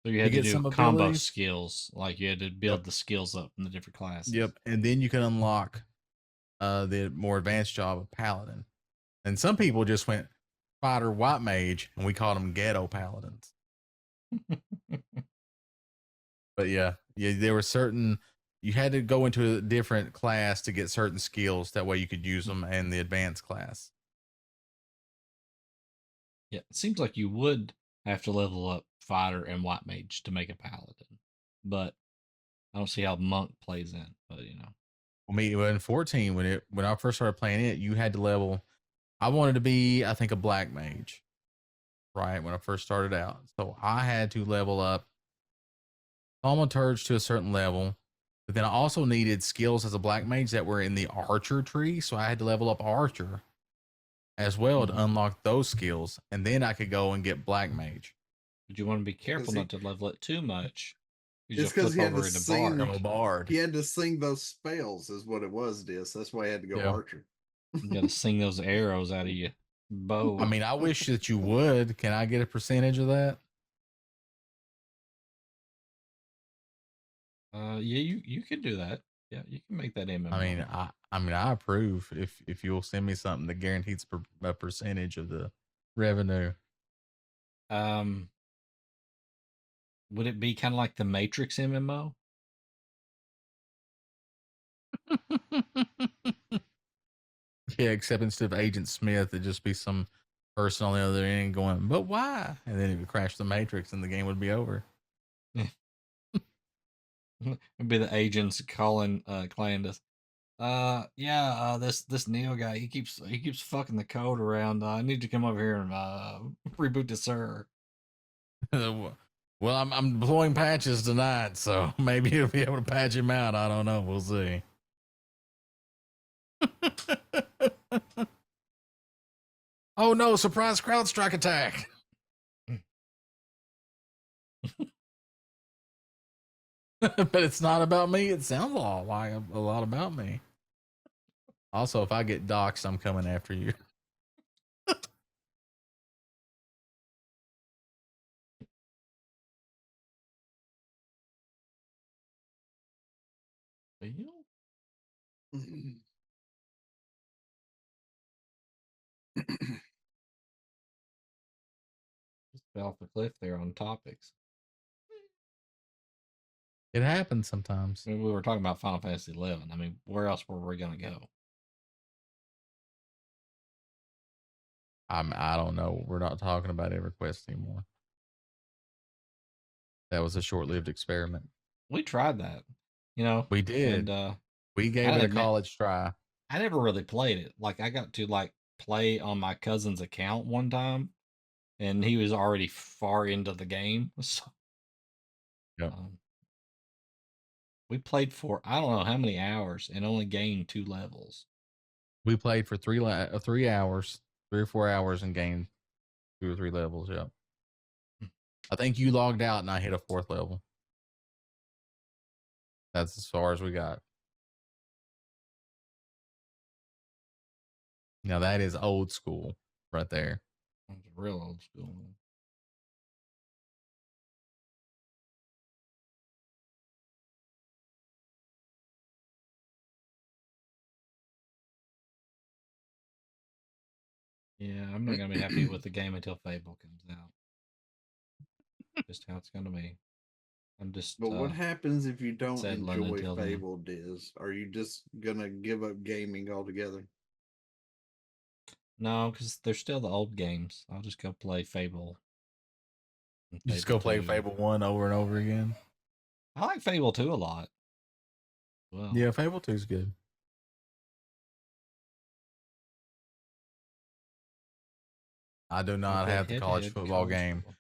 So you had to get do some combo abilities. skills. Like you had to build the skills up in the different classes. Yep. And then you can unlock the more advanced job of paladin. And some people just went fighter white mage, and we called them ghetto paladins. But yeah, there were certain, you had to go into a different class to get certain skills. That way you could use them in the advanced class. Yeah, it seems like you would have to level up fighter and white mage to make a paladin, but I don't see how monk plays in. But Well, me in 14, when I first started playing it, you had to level. I wanted to be, I think, a black mage, right? When I first started out, so I had to level up thaumaturge to a certain level. But then I also needed skills as a black mage that were in the archer tree, so I had to level up archer as well to unlock those skills, and then I could go and get black mage. But you want to be careful he- not to level it too much. It's 'cause he had to sing- I'm a bard. He had to sing those spells, is what it was. That's why he had to go Yeah. archer. You got to sing those arrows out of your bow. I mean, I wish that you would. Can I get a percentage of that? Yeah, you could do that. Yeah, you can make that MMO. I mean, I approve if you'll send me something that guarantees a percentage of the revenue. Would it be kind of like the Matrix MMO? Yeah, except instead of Agent Smith, it'd just be some person on the other end going, "But why?" And then it would crash the Matrix, and the game would be over. It'd be the agents calling Clandis. This Neo guy, he keeps fucking the code around. I need to come over here and reboot the server. Well, I'm deploying patches tonight, so maybe you'll be able to patch him out. I don't know. We'll see. Oh no! Surprise crowd strike attack. But it's not about me. It sounds a lot about me. Also, if I get doxxed, I'm coming after you. Just fell off the cliff there on topics. It happens sometimes. I mean, we were talking about Final Fantasy 11. I mean, where else were we gonna go? I don't know. We're not talking about EverQuest anymore. That was a short-lived experiment. We tried that, We did. and We gave I it a admit- college try. I never really played it. Like I got to play on my cousin's account one time, and he was already far into the game. So, Yep. we played for I don't know how many hours and only gained 2 levels. We played for 3 hours, 3 or 4 hours, and gained 2 or 3 levels. Yep. I think you logged out and I hit a 4th level. That's as far as we got. Now that is old school right there. It's real old school. Yeah, I'm not gonna be happy with the game until Fable comes out. Just how it's gonna be. I'm just But what happens if you don't settling enjoy until then. Fable, Diz? Are you just gonna give up gaming altogether? No, because they're still the old games. I'll just go play Fable. and You just go play 2. Fable 1 over and over again. I like Fable 2 a lot. Well, Yeah, Fable 2 is good. I do not okay, have the college head-to-head football college game, football.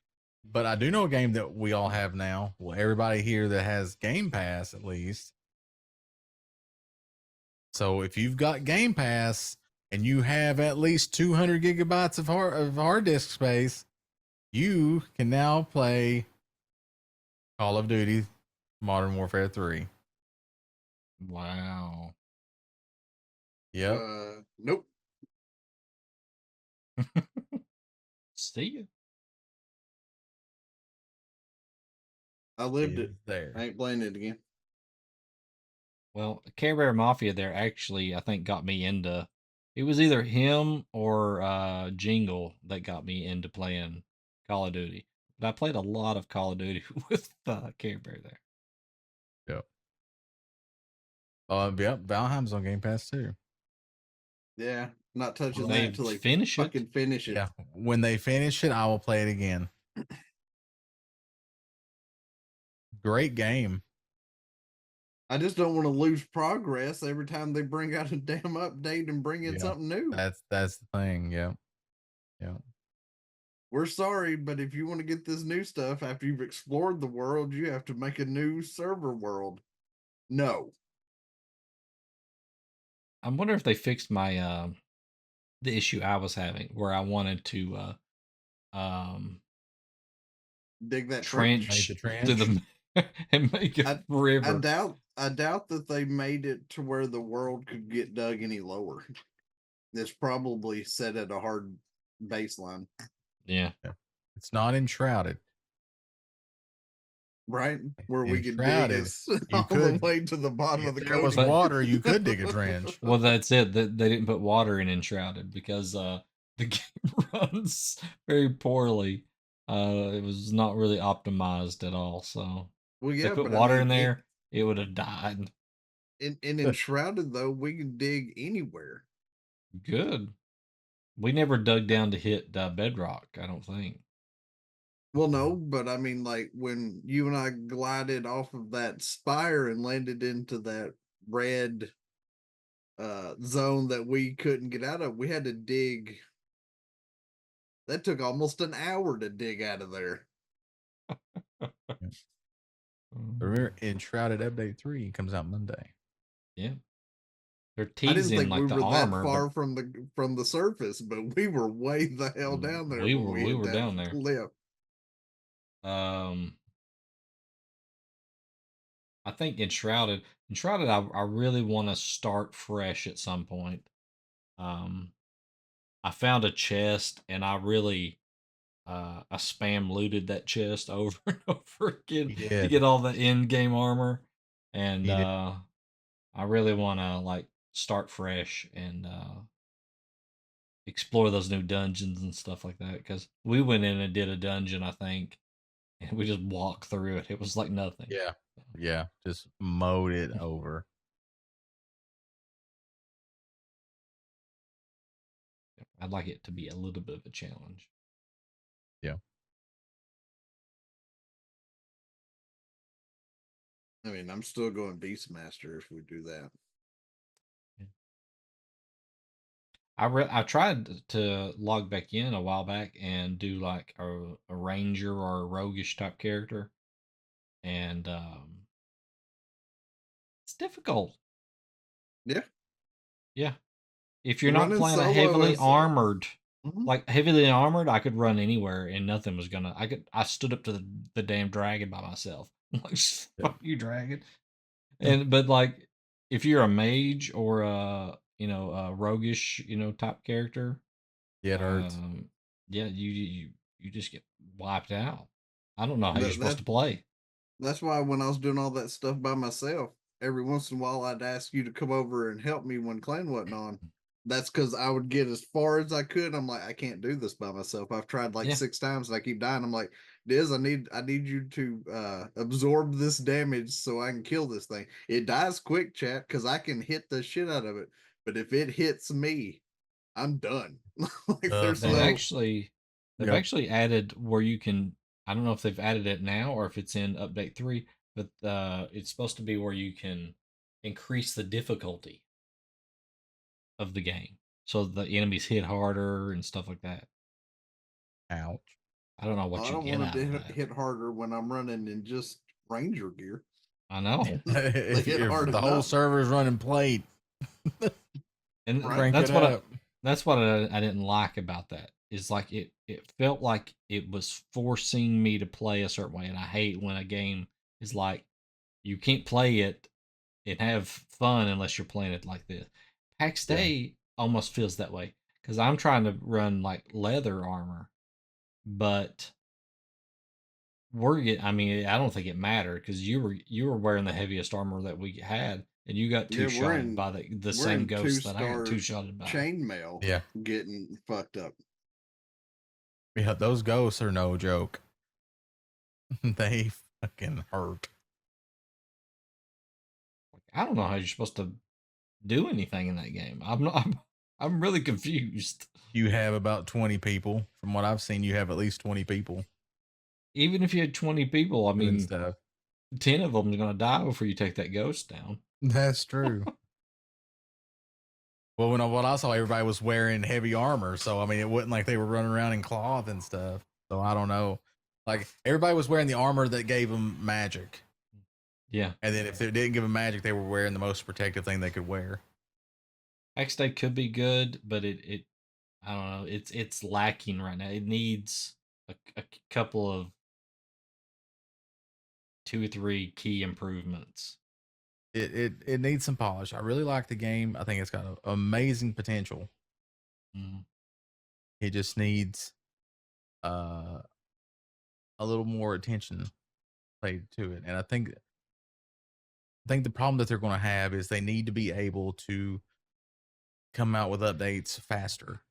but I do know a game that we all have now. Well, everybody here that has Game Pass at least. So if you've got Game Pass and you have at least 200 gigabytes of hard disk space, you can now play Call of Duty Modern Warfare 3. Wow. Yep. Nope. See ya. I lived it. There. I ain't playing it again. Well, Care Bear Mafia there actually, I think, got me into. It was either him or Jingle that got me into playing Call of Duty. But I played a lot of Call of Duty with Care Bear there. Yep. Yep. Valheim's on Game Pass too. Yeah, not touching They that until they finish it. fucking finish it. Yeah. When they finish it, I will play it again. Great game. I just don't want to lose progress every time they bring out a damn update and bring in Yeah. something new. That's the thing. Yeah. Yeah. We're sorry, but if you want to get this new stuff after you've explored the world, you have to make a new server world. No. I wonder if they fixed my the issue I was having where I wanted to Dig that trench, Make the trench. to the and make a river. I doubt that they made it to where the world could get dug any lower. It's probably set at a hard baseline. Yeah. It's not enshrouded. Right? Where we could dig Enshrouded. us You all the could- way to the bottom of the If there was coast. water, you could dig a trench. Well, that's it. They didn't put water in Enshrouded because the game runs very poorly. It was not really optimized at all. So Well, if yeah, they put but water I mean, in there, it would have died. In Enshrouded, though, we can dig anywhere. Good. We never dug down to hit bedrock, I don't think. Well, no, but I mean, like when you and I glided off of that spire and landed into that red zone that we couldn't get out of, we had to dig. That took almost an hour to dig out of there. Remember, Enshrouded Update 3 comes out Monday. Yeah. They're I didn't teasing think like we the were armor. that far from the surface, but we were way the hell down there. We when were hit that down there. cliff. I think Enshrouded, I really want to start fresh at some point. I found a chest and I really I spam looted that chest over and over again to get all the end game armor, and I really want to like start fresh and explore those new dungeons and stuff like that, because we went in and did a dungeon, I think, and we just walked through it. It was like nothing. Yeah. Yeah. Just mowed it over. I'd like it to be a little bit of a challenge. Yeah. I mean, I'm still going Beastmaster if we do that. I tried to log back in a while back and do like a ranger or a roguish type character, and it's difficult. Yeah. Yeah. If you're not Running playing a solo heavily is, armored Mhm. Like heavily armored, I could run anywhere and nothing was gonna. I stood up to the damn dragon by myself. I'm like, Yeah. fuck you, dragon. But like, if you're a mage or a roguish, type character, Yeah, it hurts. yeah, you just get wiped out. I don't know how you're That, supposed that to play. that's why when I was doing all that stuff by myself, every once in a while I'd ask you to come over and help me when Clan wasn't on. That's because I would get as far as I could. I'm like, I can't do this by myself. I've tried like Yeah. 6 times and I keep dying. I'm like, Diz, I need you to absorb this damage so I can kill this thing. It dies quick, chat, because I can hit the shit out of it. But if it hits me, I'm done. Like there's They've no actually they've Yep. actually added where you can. I don't know if they've added it now or if it's in update 3, but it's supposed to be where you can increase the difficulty of the game so the enemies hit harder and stuff like that. Ouch. I don't know what I you don't get want out to of that. hit harder when I'm running in just ranger gear. I know, They if hit hard the whole enough. server's running plate, and Right. crank that's it what up. that's what I didn't like about that. Is like it felt like it was forcing me to play a certain way, and I hate when a game is like you can't play it and have fun unless you're playing it like this. PAX Yeah. Day almost feels that way because I'm trying to run like leather armor, but I mean, I don't think it mattered because you were wearing the heaviest armor that we had, and you got two Yeah, shotted by the we're same in ghost that I got 2-star two shotted by. chainmail Yeah. getting fucked up. Yeah, those ghosts are no joke. They fucking hurt. I don't know how you're supposed to do anything in that game. I'm not. I'm really confused. You have about 20 people. From what I've seen, you have at least 20 people Even if you had 20 people, I doing mean, stuff. 10 of them are gonna die before you take that ghost down. That's true. Well, what I saw, everybody was wearing heavy armor, so I mean, it wasn't like they were running around in cloth and stuff. So I don't know. Like everybody was wearing the armor that gave them magic, Yeah, and then if they didn't give them magic, they were wearing the most protective thing they could wear. X Day could be good, but it I don't know. It's lacking right now. It needs a couple of 2 or 3 key improvements. It needs some polish. I really like the game. I think it's got amazing potential. Mm. It just needs a little more attention played to it, and I think the problem that they're going to have is they need to be able to come out with updates faster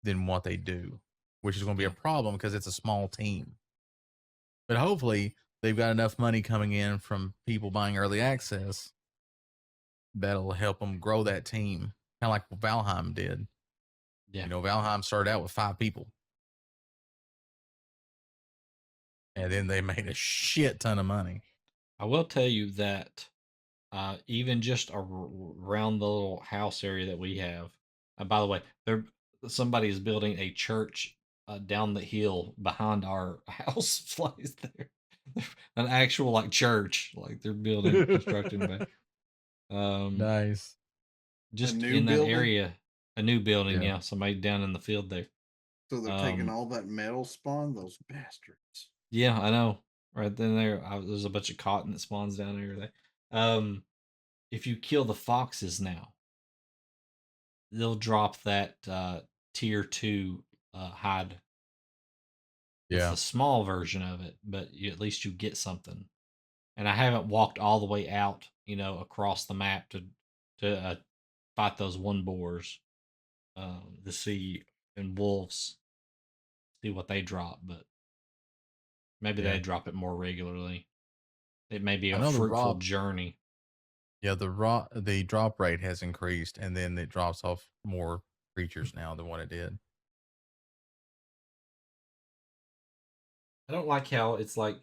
than what they do, which is going to be a Yeah. problem because it's a small team. But hopefully, they've got enough money coming in from people buying early access that'll help them grow that team, kind of like what Valheim did. Yeah. You know, Valheim started out with 5 people, and then they made a shit ton of money. I will tell you that even just around the little house area that we have. By the way, somebody is building a church down the hill behind our house place there. An actual like church, like they're building, constructing back. Nice. Just new in that building? area, a new building. Yeah. Yeah, somebody down in the field there. So they're taking all that metal spawn, those bastards. Yeah, I know. Right then there's a bunch of cotton that spawns down there. If you kill the foxes now, they'll drop that tier 2 hide. Yeah. It's a small version of it, but at least you get something. And I haven't walked all the way out, across the map to fight those one boars, to see and wolves, see what they drop. But maybe Yeah. they drop it more regularly. It may be I a know the fruitful Rob- journey. Yeah, the drop rate has increased, and then it drops off more creatures now than what it did. I don't like how it's like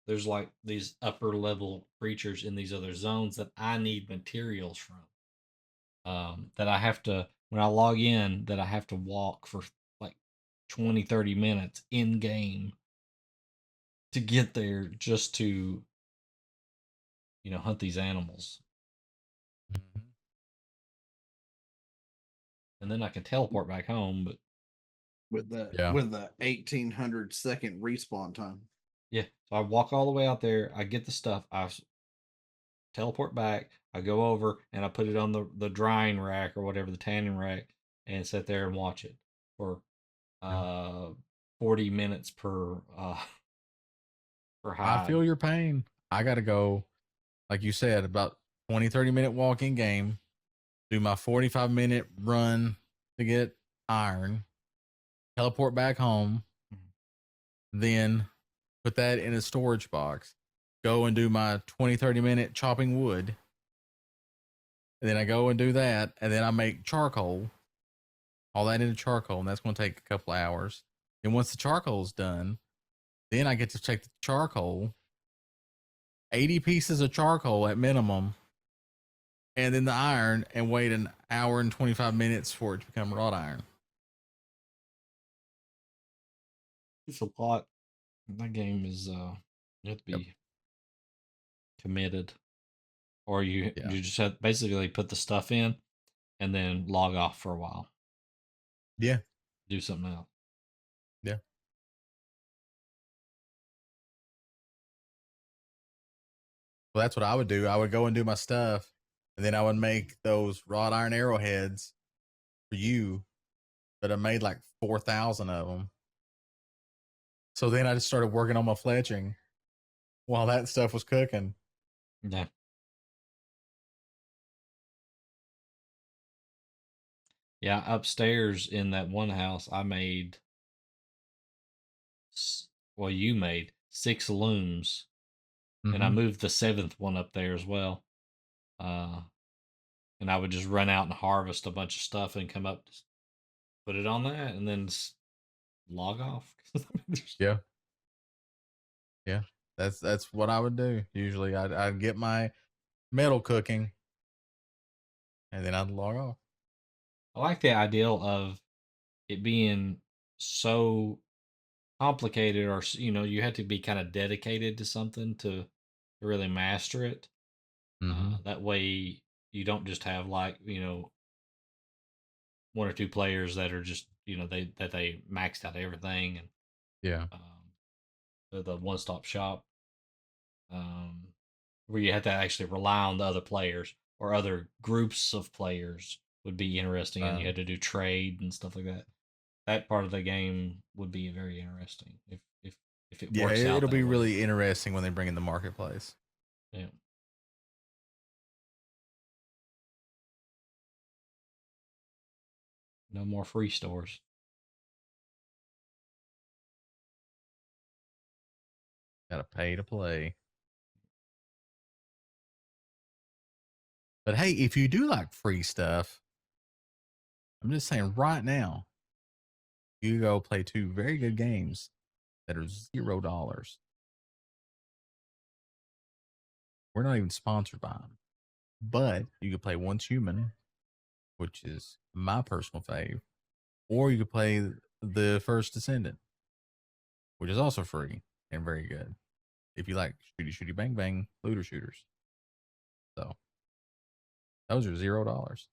there's like these upper level creatures in these other zones that I need materials from. That I have to, when I log in, that I have to walk for like 20, 30 minutes in game to get there just to, hunt these animals. Mhm. and then I can teleport back home. But with the Yeah. 1800-second respawn time. yeah, so I walk all the way out there. I get the stuff. Teleport back. I go over and I put it on the drying rack or whatever, the tanning rack, and sit there and watch it for 40 minutes per per hide. I feel your pain. I got to go, like you said, about 20, 30-minute walk in game, do my 45-minute run to get iron, teleport back home, then put that in a storage box, go and do my 20, 30-minute chopping wood. And then I go and do that. And then I make charcoal, all that into charcoal. And that's going to take a couple hours. And once the charcoal's done, then I get to take the charcoal, 80 pieces of charcoal at minimum, and then the iron, and wait an hour and 25 minutes for it to become wrought iron. It's a lot. That game is you have to be committed, or you just have basically put the stuff in and then log off for a while. Yeah. Do something else. Yeah. Well, that's what I would do. I would go and do my stuff, and then I would make those wrought iron arrowheads for you. But I made like 4,000 of them. So then I just started working on my fletching while that stuff was cooking. Yeah. Yeah, upstairs in that one house, I made, you made 6 looms, and I moved the 7th one up there as well. And I would just run out and harvest a bunch of stuff and come up, put it on that, and then log off. Yeah. Yeah. That's what I would do. Usually I'd get my metal cooking, and then I'd log off. I like the ideal of it being so complicated, or you had to be kind of dedicated to something to really master it. That way you don't just have like 1 or 2 players that are just they maxed out everything, and Yeah. the one-stop shop, where you have to actually rely on the other players or other groups of players would be interesting, and you had to do trade and stuff like that. That part of the game would be very interesting if it works out. It'll be that way. really interesting when they bring in the marketplace. Yeah. No more free stores. Gotta pay to play. But hey, if you do like free stuff, I'm just saying right now, you go play 2 very good games that are $0. We're not even sponsored by them, but you could play Once Human, which is my personal fave, or you could play The First Descendant, which is also free and very good if you like shooty bang bang looter shooters. So those are $0.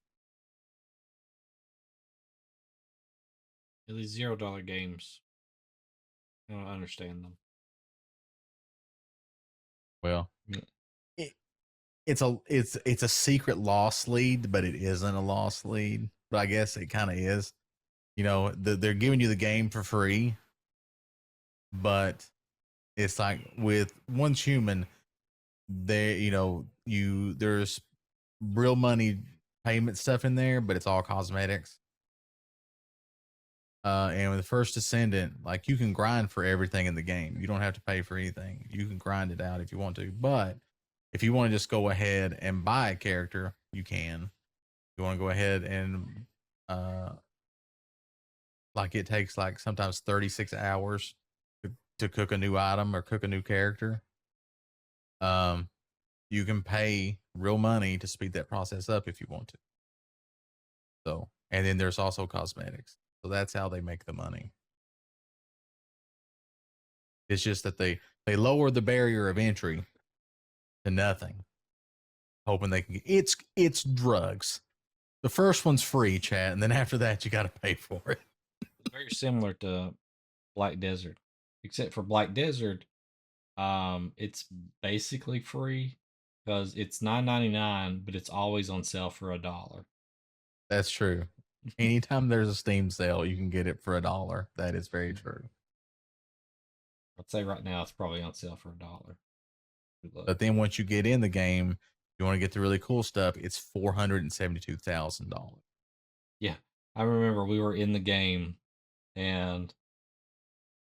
These $0 games, I don't understand them. Well, it's a secret loss lead, but it isn't a loss lead. But I guess it kind of is. They're giving you the game for free, but it's like with Once Human, there's real money payment stuff in there, but it's all cosmetics. And with The First Descendant, like, you can grind for everything in the game. You don't have to pay for anything. You can grind it out if you want to. But if you want to just go ahead and buy a character, you can. You want to go ahead and like, it takes like sometimes 36 hours to cook a new item or cook a new character. You can pay real money to speed that process up if you want to. So, and then there's also cosmetics. So that's how they make the money. It's just that they lower the barrier of entry to nothing, hoping they can get it's drugs. The first one's free, chat, and then after that, you got to pay for it. It's very similar to Black Desert, except for Black Desert, it's basically free because it's $9.99, but it's always on sale for $1. That's true. Anytime there's a Steam sale, you can get it for $1. That is very true. I'd say right now it's probably on sale for $1. But then once you get in the game, you want to get the really cool stuff. It's $472,000. Yeah, I remember we were in the game, and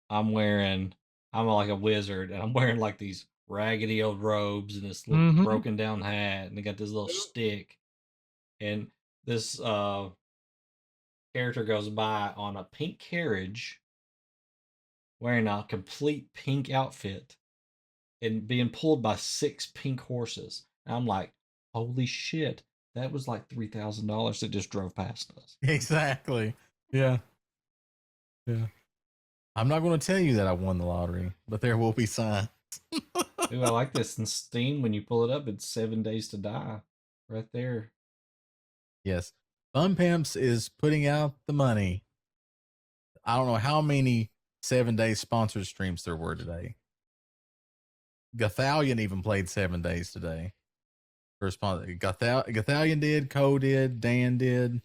I'm like a wizard, and I'm wearing like these raggedy old robes and this little Mhm. broken down hat, and they got this little stick, and this character goes by on a pink carriage, wearing a complete pink outfit, and being pulled by 6 pink horses. And I'm like, holy shit, that was like $3,000 that just drove past us. Exactly. Yeah. Yeah. I'm not going to tell you that I won the lottery, but there will be signs. Ooh, I like this. In Steam, when you pull it up, it's 7 Days to Die right there. Yes. Fun Pimps is putting out the money. I don't know how many 7 Days sponsored streams there were today. Gothalion even played 7 Days today. Gothalion did, Cole did, Dan did.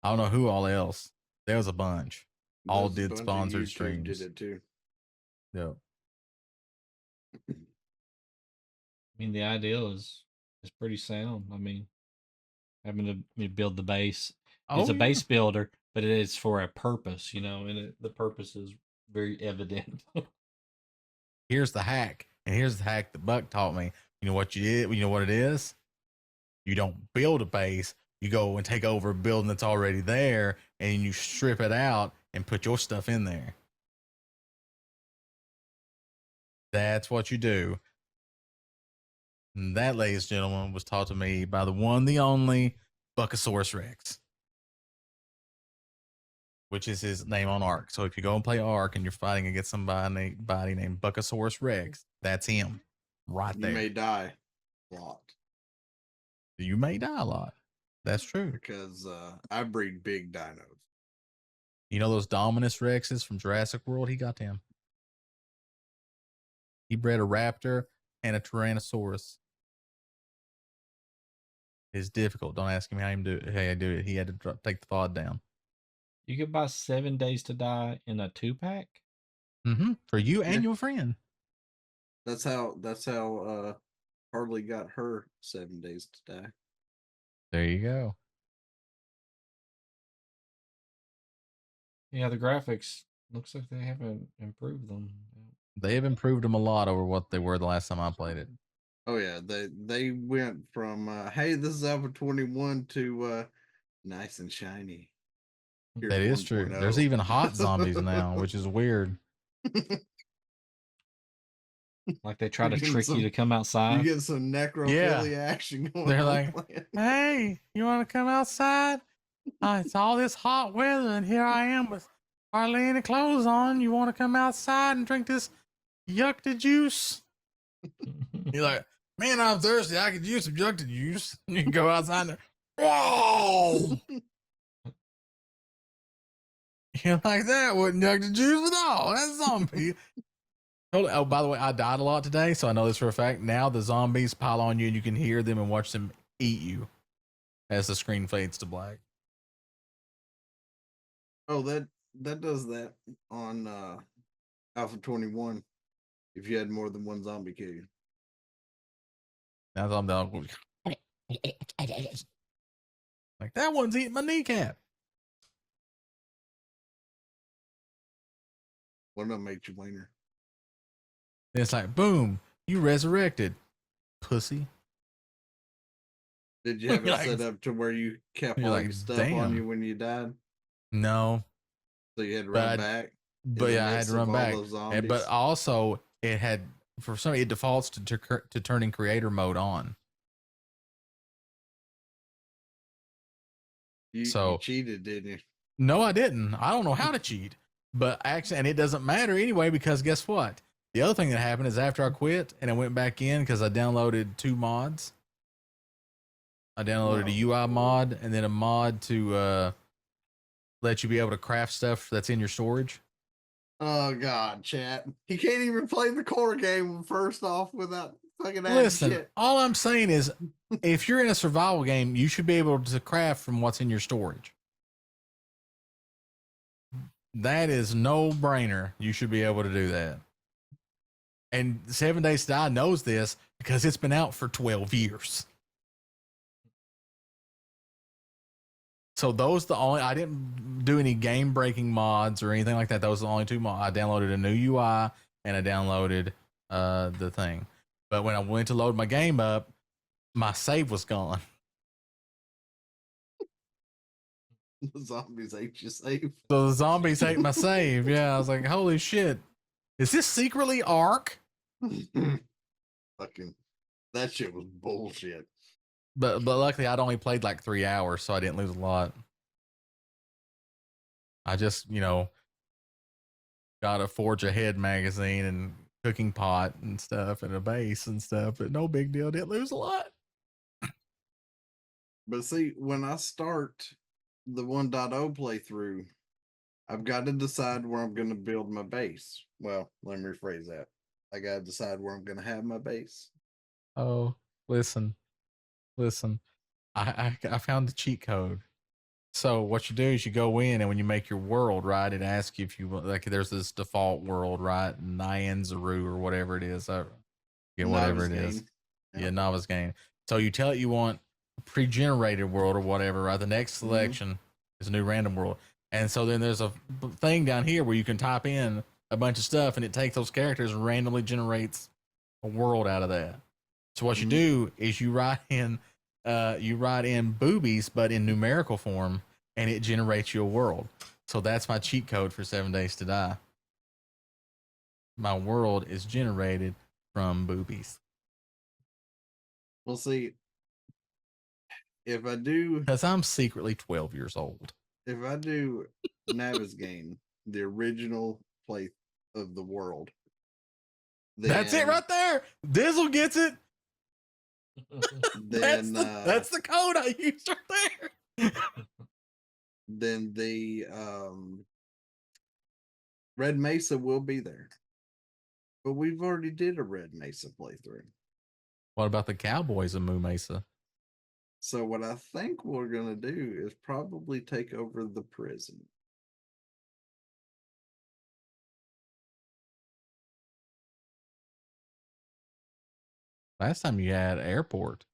I don't know who all else. There was a bunch. All There's a did bunch of sponsored YouTube streams. Did it too. Yep. I mean, the idea is pretty sound. I mean, having to build the base. It's a base builder, but it is for a purpose, and the purpose is very evident. Here's the hack. And here's the hack that Buck taught me. You know what you did? You know what it is? You don't build a base. You go and take over a building that's already there, and you strip it out and put your stuff in there. That's what you do. And that, ladies and gentlemen, was taught to me by the one, the only Buckosaurus Rex, which is his name on Ark. So if you go and play Ark and you're fighting against somebody named Buckosaurus Rex, that's him right there. You may die a lot. You may die a lot. That's true. Because I breed big dinos. You know those Dominus Rexes from Jurassic World? He got them. He bred a raptor and a Tyrannosaurus. It's difficult. Don't ask him how he do it. He had to take the pod down. You could buy 7 Days to Die in a 2-pack. For you and your friend. That's how Harley got her 7 Days to Die. There you go. Yeah, the graphics looks like they haven't improved them. They have improved them a lot over what they were the last time I played it. Oh yeah, they went from hey, this is Alpha 21 to nice and shiny. Here's That is true. 1.0. There's even hot zombies now, which is weird. Like they try to You're getting trick you to come You outside. get some necrophilia action going They're on. like, hey, you want to come outside? It's all this hot weather, and here I am with hardly any clothes on. You want to come outside and drink this yucca juice? You're like, man, I'm thirsty. I could use some yucca juice. And you can go outside and whoa! You're like, that wasn't yucca juice at all. That's zombie. Totally. Oh, by the way, I died a lot today, so I know this for a fact. Now the zombies pile on you, and you can hear them and watch them eat you as the screen fades to black. Oh, that does that on Alpha 21. If you had more than one zombie kill you. Now I'm down. Like, that one's eating my kneecap. One of them made you wiener. And it's like, boom, you resurrected, pussy. Did you have it Like- set up to where you kept You're all like, your stuff damn. on you when you died? No, So you had to But run back? but the yeah, I had midst to of run all back. those And, but zombies? also, it had, for some, it defaults to turning creator mode on. You so- cheated, didn't you? No, I didn't. I don't know how to cheat, but actually, and it doesn't matter anyway, because guess what? The other thing that happened is after I quit and I went back in because I downloaded 2 mods. I downloaded a UI mod and then a mod to let you be able to craft stuff that's in your storage. Oh God, chat. He can't even play the core game first off without fucking adding Listen, shit. all I'm saying is, if you're in a survival game, you should be able to craft from what's in your storage. That is no brainer. You should be able to do that. And 7 Days to Die knows this because it's been out for 12 years. So those the only, I didn't do any game breaking mods or anything like that. Those are the only two mods. I downloaded a new UI and I downloaded the thing. But when I went to load my game up, my save was gone. The zombies ate your save. So the zombies ate my save. Yeah, I was like, holy shit. Is this secretly Ark? Fucking, that shit was bullshit. But luckily I'd only played like 3 hours, so I didn't lose a lot. I just, got a Forge Ahead magazine and cooking pot and stuff and a base and stuff, but no big deal. Didn't lose a lot. But see, when I start the 1.0 playthrough, I've got to decide where I'm going to build my base. Well, let me rephrase that. I got to decide where I'm going to have my base. Oh, listen. I found the cheat code. So what you do is you go in, and when you make your world, right, it asks you if you want, like, there's this default world, right, Nyanzaru or whatever it is. I forget whatever it is. Yeah, Novice game. So you tell it you want a pre-generated world or whatever, right? The next selection is a new random world. And so then there's a thing down here where you can type in a bunch of stuff, and it takes those characters and randomly generates a world out of that. So what you do is you write in boobies, but in numerical form, and it generates you a world. So that's my cheat code for 7 Days to Die. My world is generated from boobies. Well, see, if I do, because I'm secretly 12 years old. If I do Navezgane, the original play of the world, then, that's it right there. Dizzle gets it. Then that's the code I used right there. Then the Red Mesa will be there, but we've already did a Red Mesa playthrough. What about the Cowboys of Moo Mesa? So what I think we're gonna do is probably take over the prison. Last time you had airport.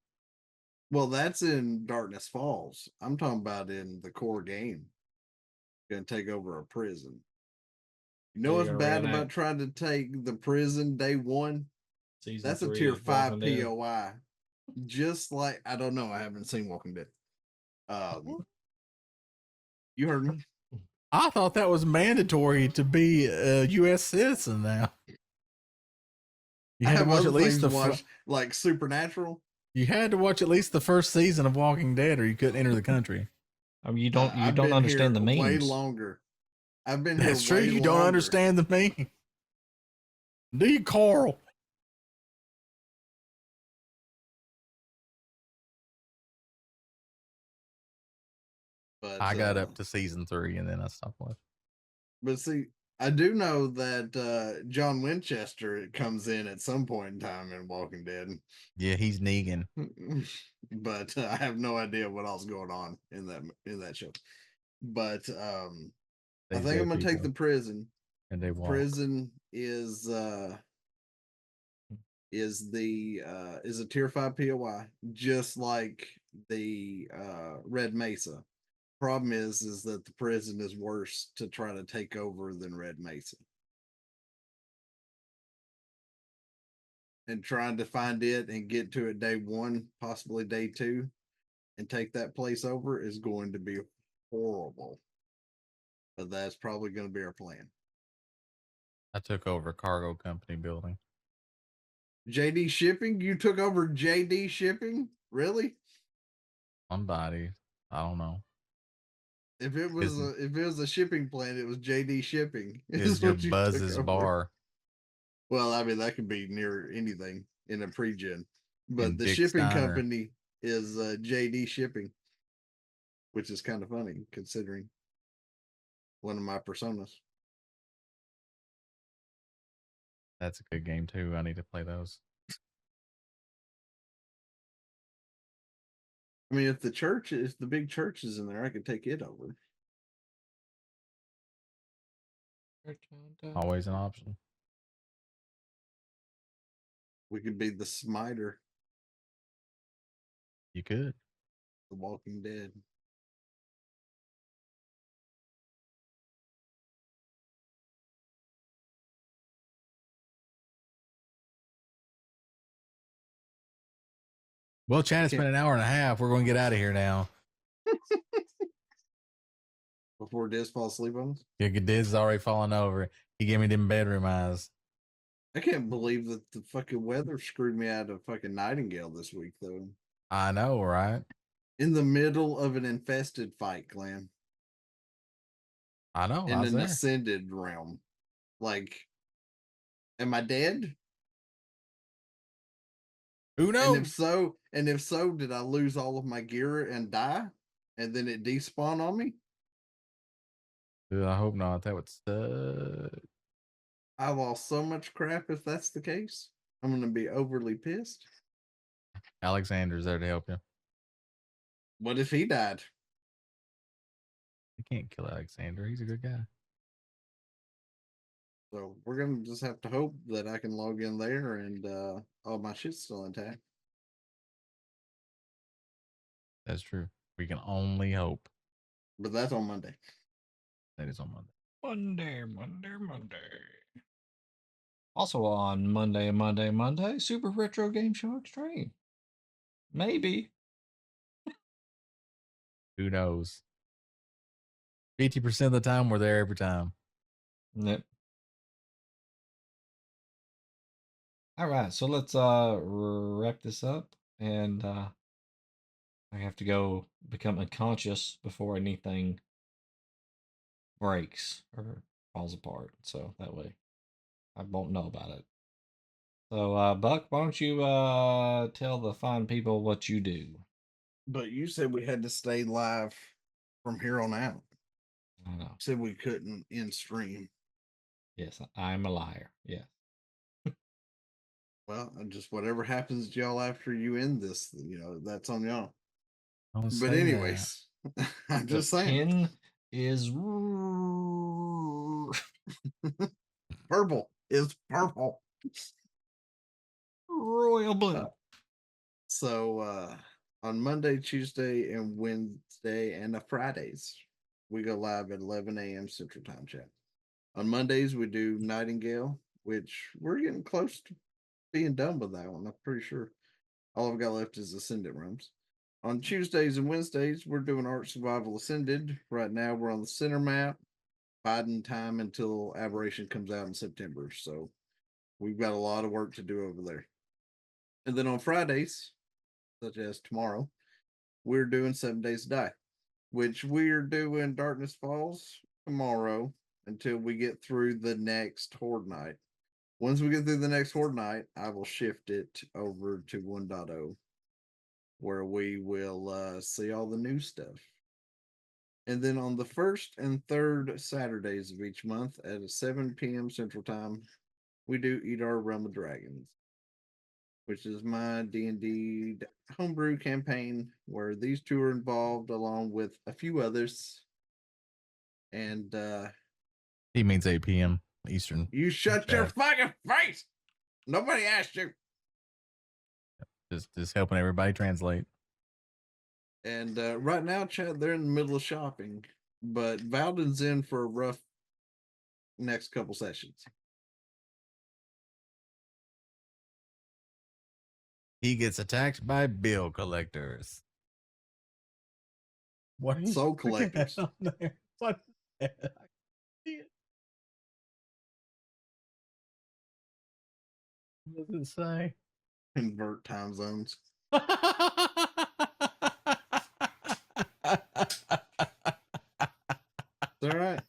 Well, that's in Darkness Falls. I'm talking about in the core game. Gonna take over a prison. You know what's bad about trying to take the prison day one? That's a tier 5 POI. Just like, I don't know, I haven't seen Walking Dead. You heard me. I thought that was mandatory to be a U.S. citizen now. You had to watch at least like Supernatural. You had to watch at least the first season of Walking Dead, or you couldn't enter the country. I mean, you don't understand the memes. Way longer. I've been here. That's true. You don't understand the meme. Do you, Carl? But I got up to season 3 and then I stopped watching. But see, I do know that John Winchester comes in at some point in time in Walking Dead. Yeah, he's Negan. But I have no idea what else is going on in that show. But I think I'm gonna take the prison. And they walk. Prison is a tier 5 POI, just like the Red Mesa. Problem is that the prison is worse to try to take over than Red Mesa. And trying to find it and get to it day 1, possibly day 2, and take that place over is going to be horrible. But that's probably going to be our plan. I took over a cargo company building. JD Shipping? You took over JD Shipping? Really? Somebody. I don't know. If it was a shipping plant, it was JD Shipping. It's your Buzz's bar. Well, I mean, that could be near anything in a pre-gen. But and the Dick shipping Steiner. company is JD Shipping, which is kind of funny considering one of my personas. That's a good game too. I need to play those. I mean, if the big church is in there, I could take it over. Always an option. We could be the Smiter, You could. The Walking Dead. Well, Chad, it's been an hour and a half. We're going to get out of here now. Before Diz falls asleep on us? Yeah, Diz is already falling over. He gave me them bedroom eyes. I can't believe that the fucking weather screwed me out of fucking Nightingale this week, though. I know, right? In the middle of an infested fight, Glenn. I know. In an ascended realm. Like, am I dead? Who knows? And if so, did I lose all of my gear and die? And then it despawn on me? Dude, I hope not. That would suck. I lost so much crap if that's the case. I'm going to be overly pissed. Alexander's there to help you. What if he died? You can't kill Alexander. He's a good guy. So we're going to just have to hope that I can log in there and all my shit's still intact. That's true. We can only hope. But that's on Monday. That is on Monday. Monday. Also on Monday, Super Retro Game Show Extreme. Maybe. Who knows? 50% of the time, we're there every time. Yep. All right, so let's wrap this up, and I have to go become unconscious before anything breaks or falls apart, so that way I won't know about it. So, Buck, why don't you tell the fine people what you do? But you said we had to stay live from here on out. I know. Said we couldn't in stream. Yes, I'm a liar. Yeah. Well, just whatever happens to y'all after you end this, that's on y'all. Don't But say anyways, I'm just saying. Pin is Purple is purple. royal blue. So on Monday, Tuesday, and Wednesday, and Fridays, we go live at 11 a.m. Central Time, chat. On Mondays, we do Nightingale, which we're getting close to being done with that one. I'm pretty sure all I've got left is Ascendant Realms. On Tuesdays and Wednesdays, we're doing Ark Survival Ascended. Right now, we're on the center map, biding time until Aberration comes out in September. So we've got a lot of work to do over there. And then on Fridays, such as tomorrow, we're doing 7 Days to Die, which we're doing Darkness Falls tomorrow until we get through the next Horde Night. Once we get through the next Horde Night, I will shift it over to 1.0, where we will see all the new stuff. And then on the first and third Saturdays of each month at 7 p.m. Central Time, we do Eat Our Realm of Dragons, which is my D&D homebrew campaign where these two are involved along with a few others. And he means 8 p.m. Eastern. You shut your fucking face. Nobody asked you. Just helping everybody translate. And right now, Chad, they're in the middle of shopping, but Valden's in for a rough next couple sessions. He gets attacked by bill collectors. What soul collectors? What? What does it say? Convert time zones. All right.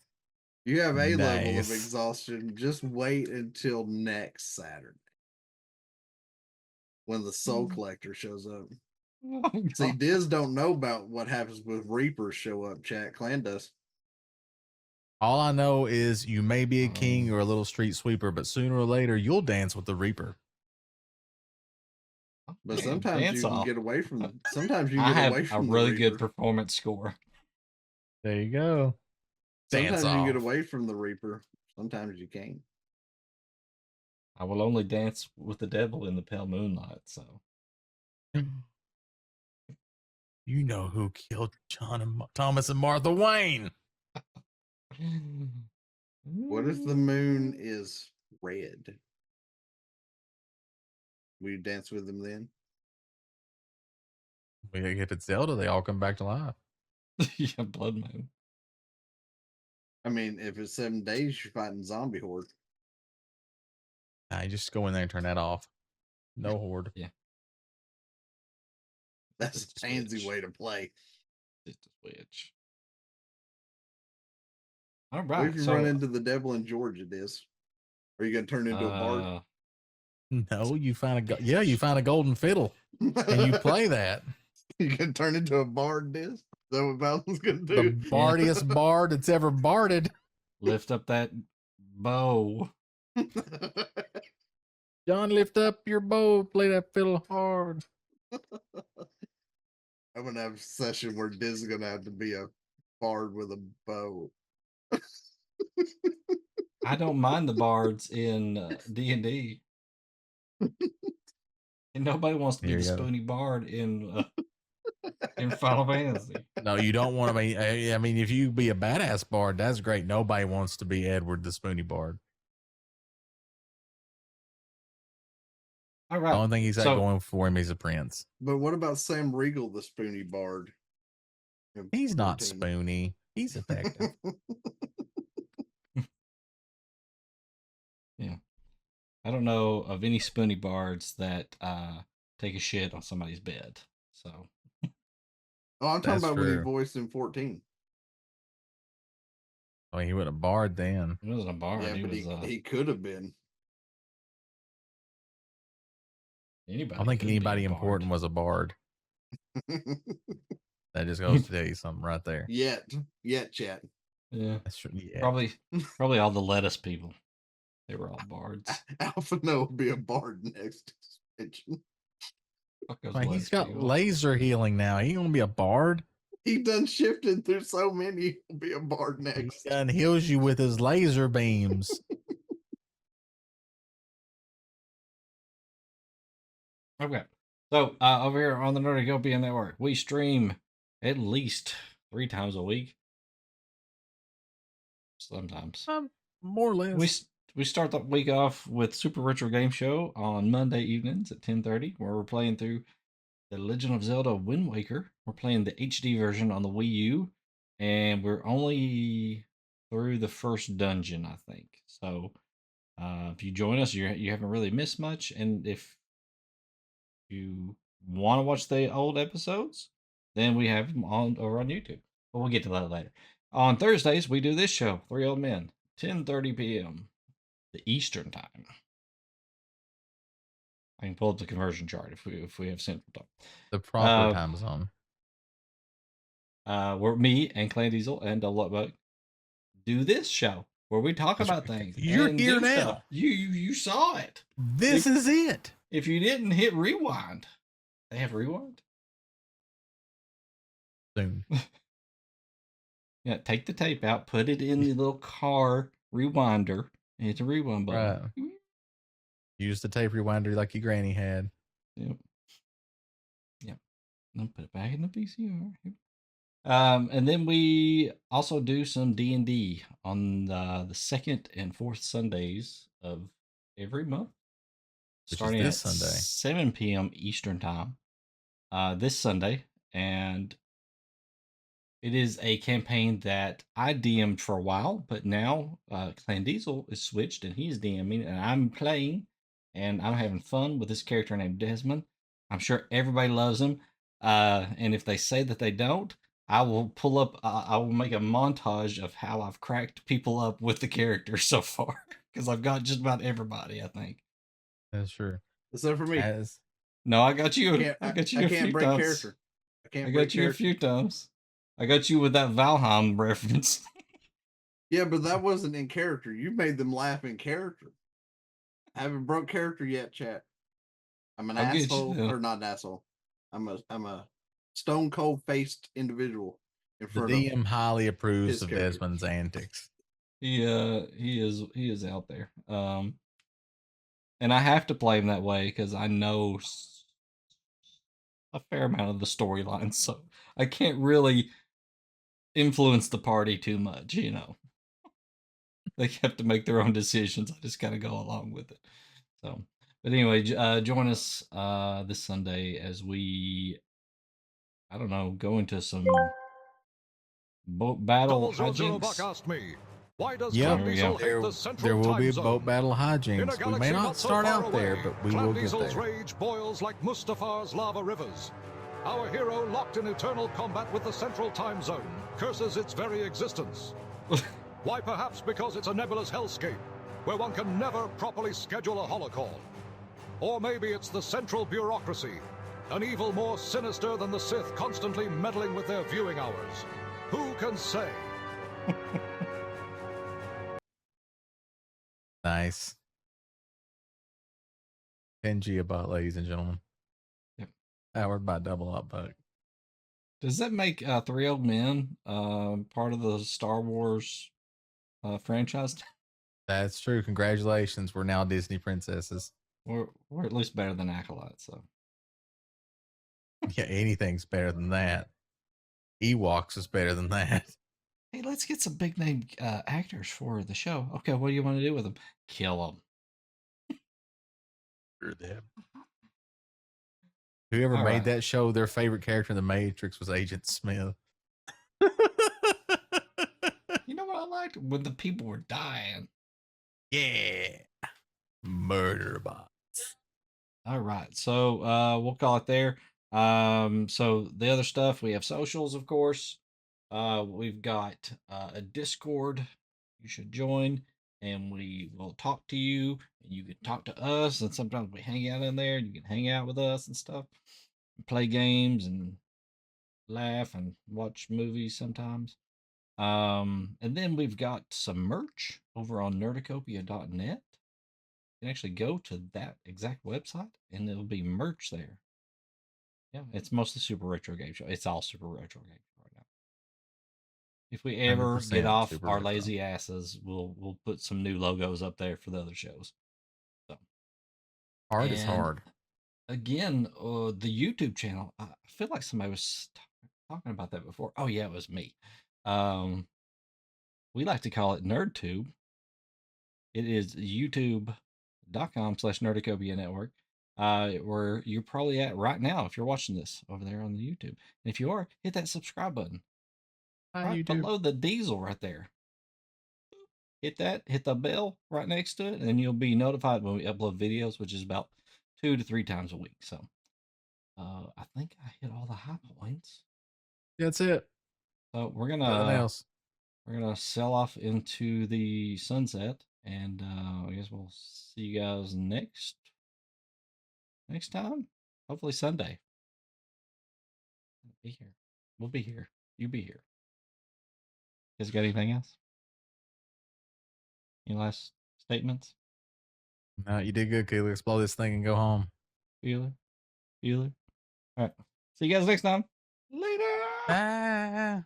You have a level of exhaustion. Just wait until next Saturday when the soul collector shows up. Oh, See, God. Diz don't know about what happens with Reapers show up, chat. Clan does. All I know is you may be a king Oh. or a little street sweeper, but sooner or later you'll dance with the Reaper. But Man, sometimes dance you can off. get away from. Sometimes you I get have away a from the really Reaper. good performance score. There you go. Sometimes Dance you can get off. away from the Reaper. Sometimes you can't. I will only dance with the devil in the pale moonlight. So You know who killed John and Thomas and Martha Wayne? What if the moon is red? Will you dance with them then? We get to Zelda, they all come back to life. Yeah, blood moon. I mean, if it's 7 days, you're fighting zombie horde. Nah, you just go in there and turn that off. No horde. That's Just a pansy switch. way to play. Just a switch. All What right. if you So run into the devil in Georgia, Diz? Are you gonna turn into a bard? No, you find you find a golden fiddle and you play that. You can turn into a bard, Diz? Is that what Val's gonna The do? bardiest bard that's ever barded. lift up that bow. John, lift up your bow, play that fiddle hard. I'm gonna have a session where Diz is gonna have to be a bard with a bow. I don't mind the bards in D&D. And nobody wants to be Here the you go. spoony bard in Final Fantasy. No, you don't want to be. I mean, if you be a badass bard, that's great. Nobody wants to be Edward the Spoony Bard. All The right. only thing he's got So- going for him, he's a prince. But what about Sam Regal, the spoony bard? in He's not 14? spoony. He's effective. I don't know of any spoony bards that take a shit on somebody's bed. So Oh, I'm talking That's about what he true. voiced in 14. I mean, he wasn't a bard then. he wasn't a bard. Yeah, he but was he could have been. anybody. I don't think could be a anybody bard. important was a bard. That just goes to tell you something right there. Yet, chat. Yeah, That's true. Yeah. probably all the lettuce people. They were all bards. Alpha No will be a bard next expansion. Fuck those Man, he's lettuce got people. laser healing now. He gonna be a bard. He done shifted through so many. He'll be a bard He next. done heals you with his laser beams. Okay. So over here on the Nerdygopia Network, we stream at least 3 times a week. Sometimes. More or less. We start the week off with Super Retro Game Show on Monday evenings at 10:30, where we're playing through The Legend of Zelda Wind Waker. We're playing the HD version on the Wii U, and we're only through the first dungeon, I think. So if you join us, you haven't really missed much, and if you want to watch the old episodes, then we have them over on YouTube. But we'll get to that later. On Thursdays, we do this show, Three Old Men, 10:30 p.m. the Eastern time. I can pull up the conversion chart if we have Central Time. The proper time zone. Where me and Clan Diesel and Double Up Bug do this show where we talk That's about right. things. You're and here do now. stuff. You saw it. This is it. If you didn't hit rewind, they have rewind. Soon. Yeah, take the tape out, put it in the little car rewinder, and hit the rewind button. Right. Use the tape rewinder like your granny had. Yep. Then put it back in the VCR. And then we also do some D&D on the second and fourth Sundays of every month, Which is starting this at Sunday. 7 p.m. Eastern time. This Sunday, and it is a campaign that I DM'd for a while, but now Clan Diesel is switched and he's DMing, and I'm playing, and I'm having fun with this character named Desmond. I'm sure everybody loves him, and if they say that they don't, I will pull up. I will make a montage of how I've cracked people up with the character so far, because I've got just about everybody, I think. That's true. Except for me. As No, I got you. Can't, I got you I a can't few break times. character. I can't I break got you a character. few times. I got you with that Valheim reference. Yeah, but that wasn't in character. You made them laugh in character. I haven't broke character yet, chat. I'm an I'll get you asshole, then. or not an asshole. I'm a stone cold faced individual in The front of DM highly approves his of character. Desmond's antics. He is out there. And I have to play him that way because I know a fair amount of the storyline, so I can't really influence the party too much, you know. They have to make their own decisions. I just gotta go along with it. So, but anyway, join us this Sunday as we, I don't know, go into some boat battle 000 Buck hijinks. asked me, why does Yep, Clan There we Diesel go. hate There, the central there will time be a zone? boat battle In a hijinks. We galaxy may not not so start far out there, away, but we Clan will get Diesel's there. rage boils like Mustafar's lava rivers. Our hero, locked in eternal combat with the central time zone, curses its very existence. Why? Perhaps because it's a nebulous hellscape, where one can never properly schedule a holocall. Or maybe it's the central bureaucracy, an evil more sinister than the Sith constantly meddling with their viewing hours. Who can say? Nice. 10G about, ladies and gentlemen. Yep. Powered by Double Up Buck. Does that make Three Old Men part of the Star Wars franchise? That's true. Congratulations. We're now Disney princesses. We're at least better than Acolyte, so. Yeah, anything's better than that. Ewoks is better than that. Hey, let's get some big name actors for the show. Okay, what do you want to do with them? Kill them. Screw them. Whoever All made right. that show, their favorite character in the Matrix was Agent Smith. You know what I liked? When the people were dying. Yeah. Murder bots. All right, so we'll call it there. So the other stuff, we have socials, of course. We've got a Discord you should join, and we will talk to you, and you can talk to us, and sometimes we hang out in there, and you can hang out with us and stuff, and play games and laugh and watch movies sometimes. And then we've got some merch over on nerdicopia.net. You can actually go to that exact website, and there'll be merch there. Yeah, it's mostly Super Retro Game Show. It's all Super Retro Game Show right now. If we ever get 100% off Super our Retro. lazy asses, we'll put some new logos up there for the other shows. So Hard is and hard. again, the YouTube channel. I feel like somebody was talking about that before. Oh yeah, it was me. We like to call it NerdTube. It is youtube.com/Nerdicopia Network. Where you're probably at right now if you're watching this over there on the YouTube. And if you are, hit that subscribe button right below the diesel right there. Hit that, hit the bell right next to it, and you'll be notified when we upload videos, which is about 2 to 3 times a week. So I think I hit all the high points. That's it. So Nothing else. we're gonna sell off into the sunset, and I guess we'll see you guys next time. Hopefully Sunday. Be here. We'll be here. You be here. You guys got anything else? Any last statements? No, you did good, Keely. Let's blow this thing and go home. Bueller? All right. See you guys next time. Later. Bye.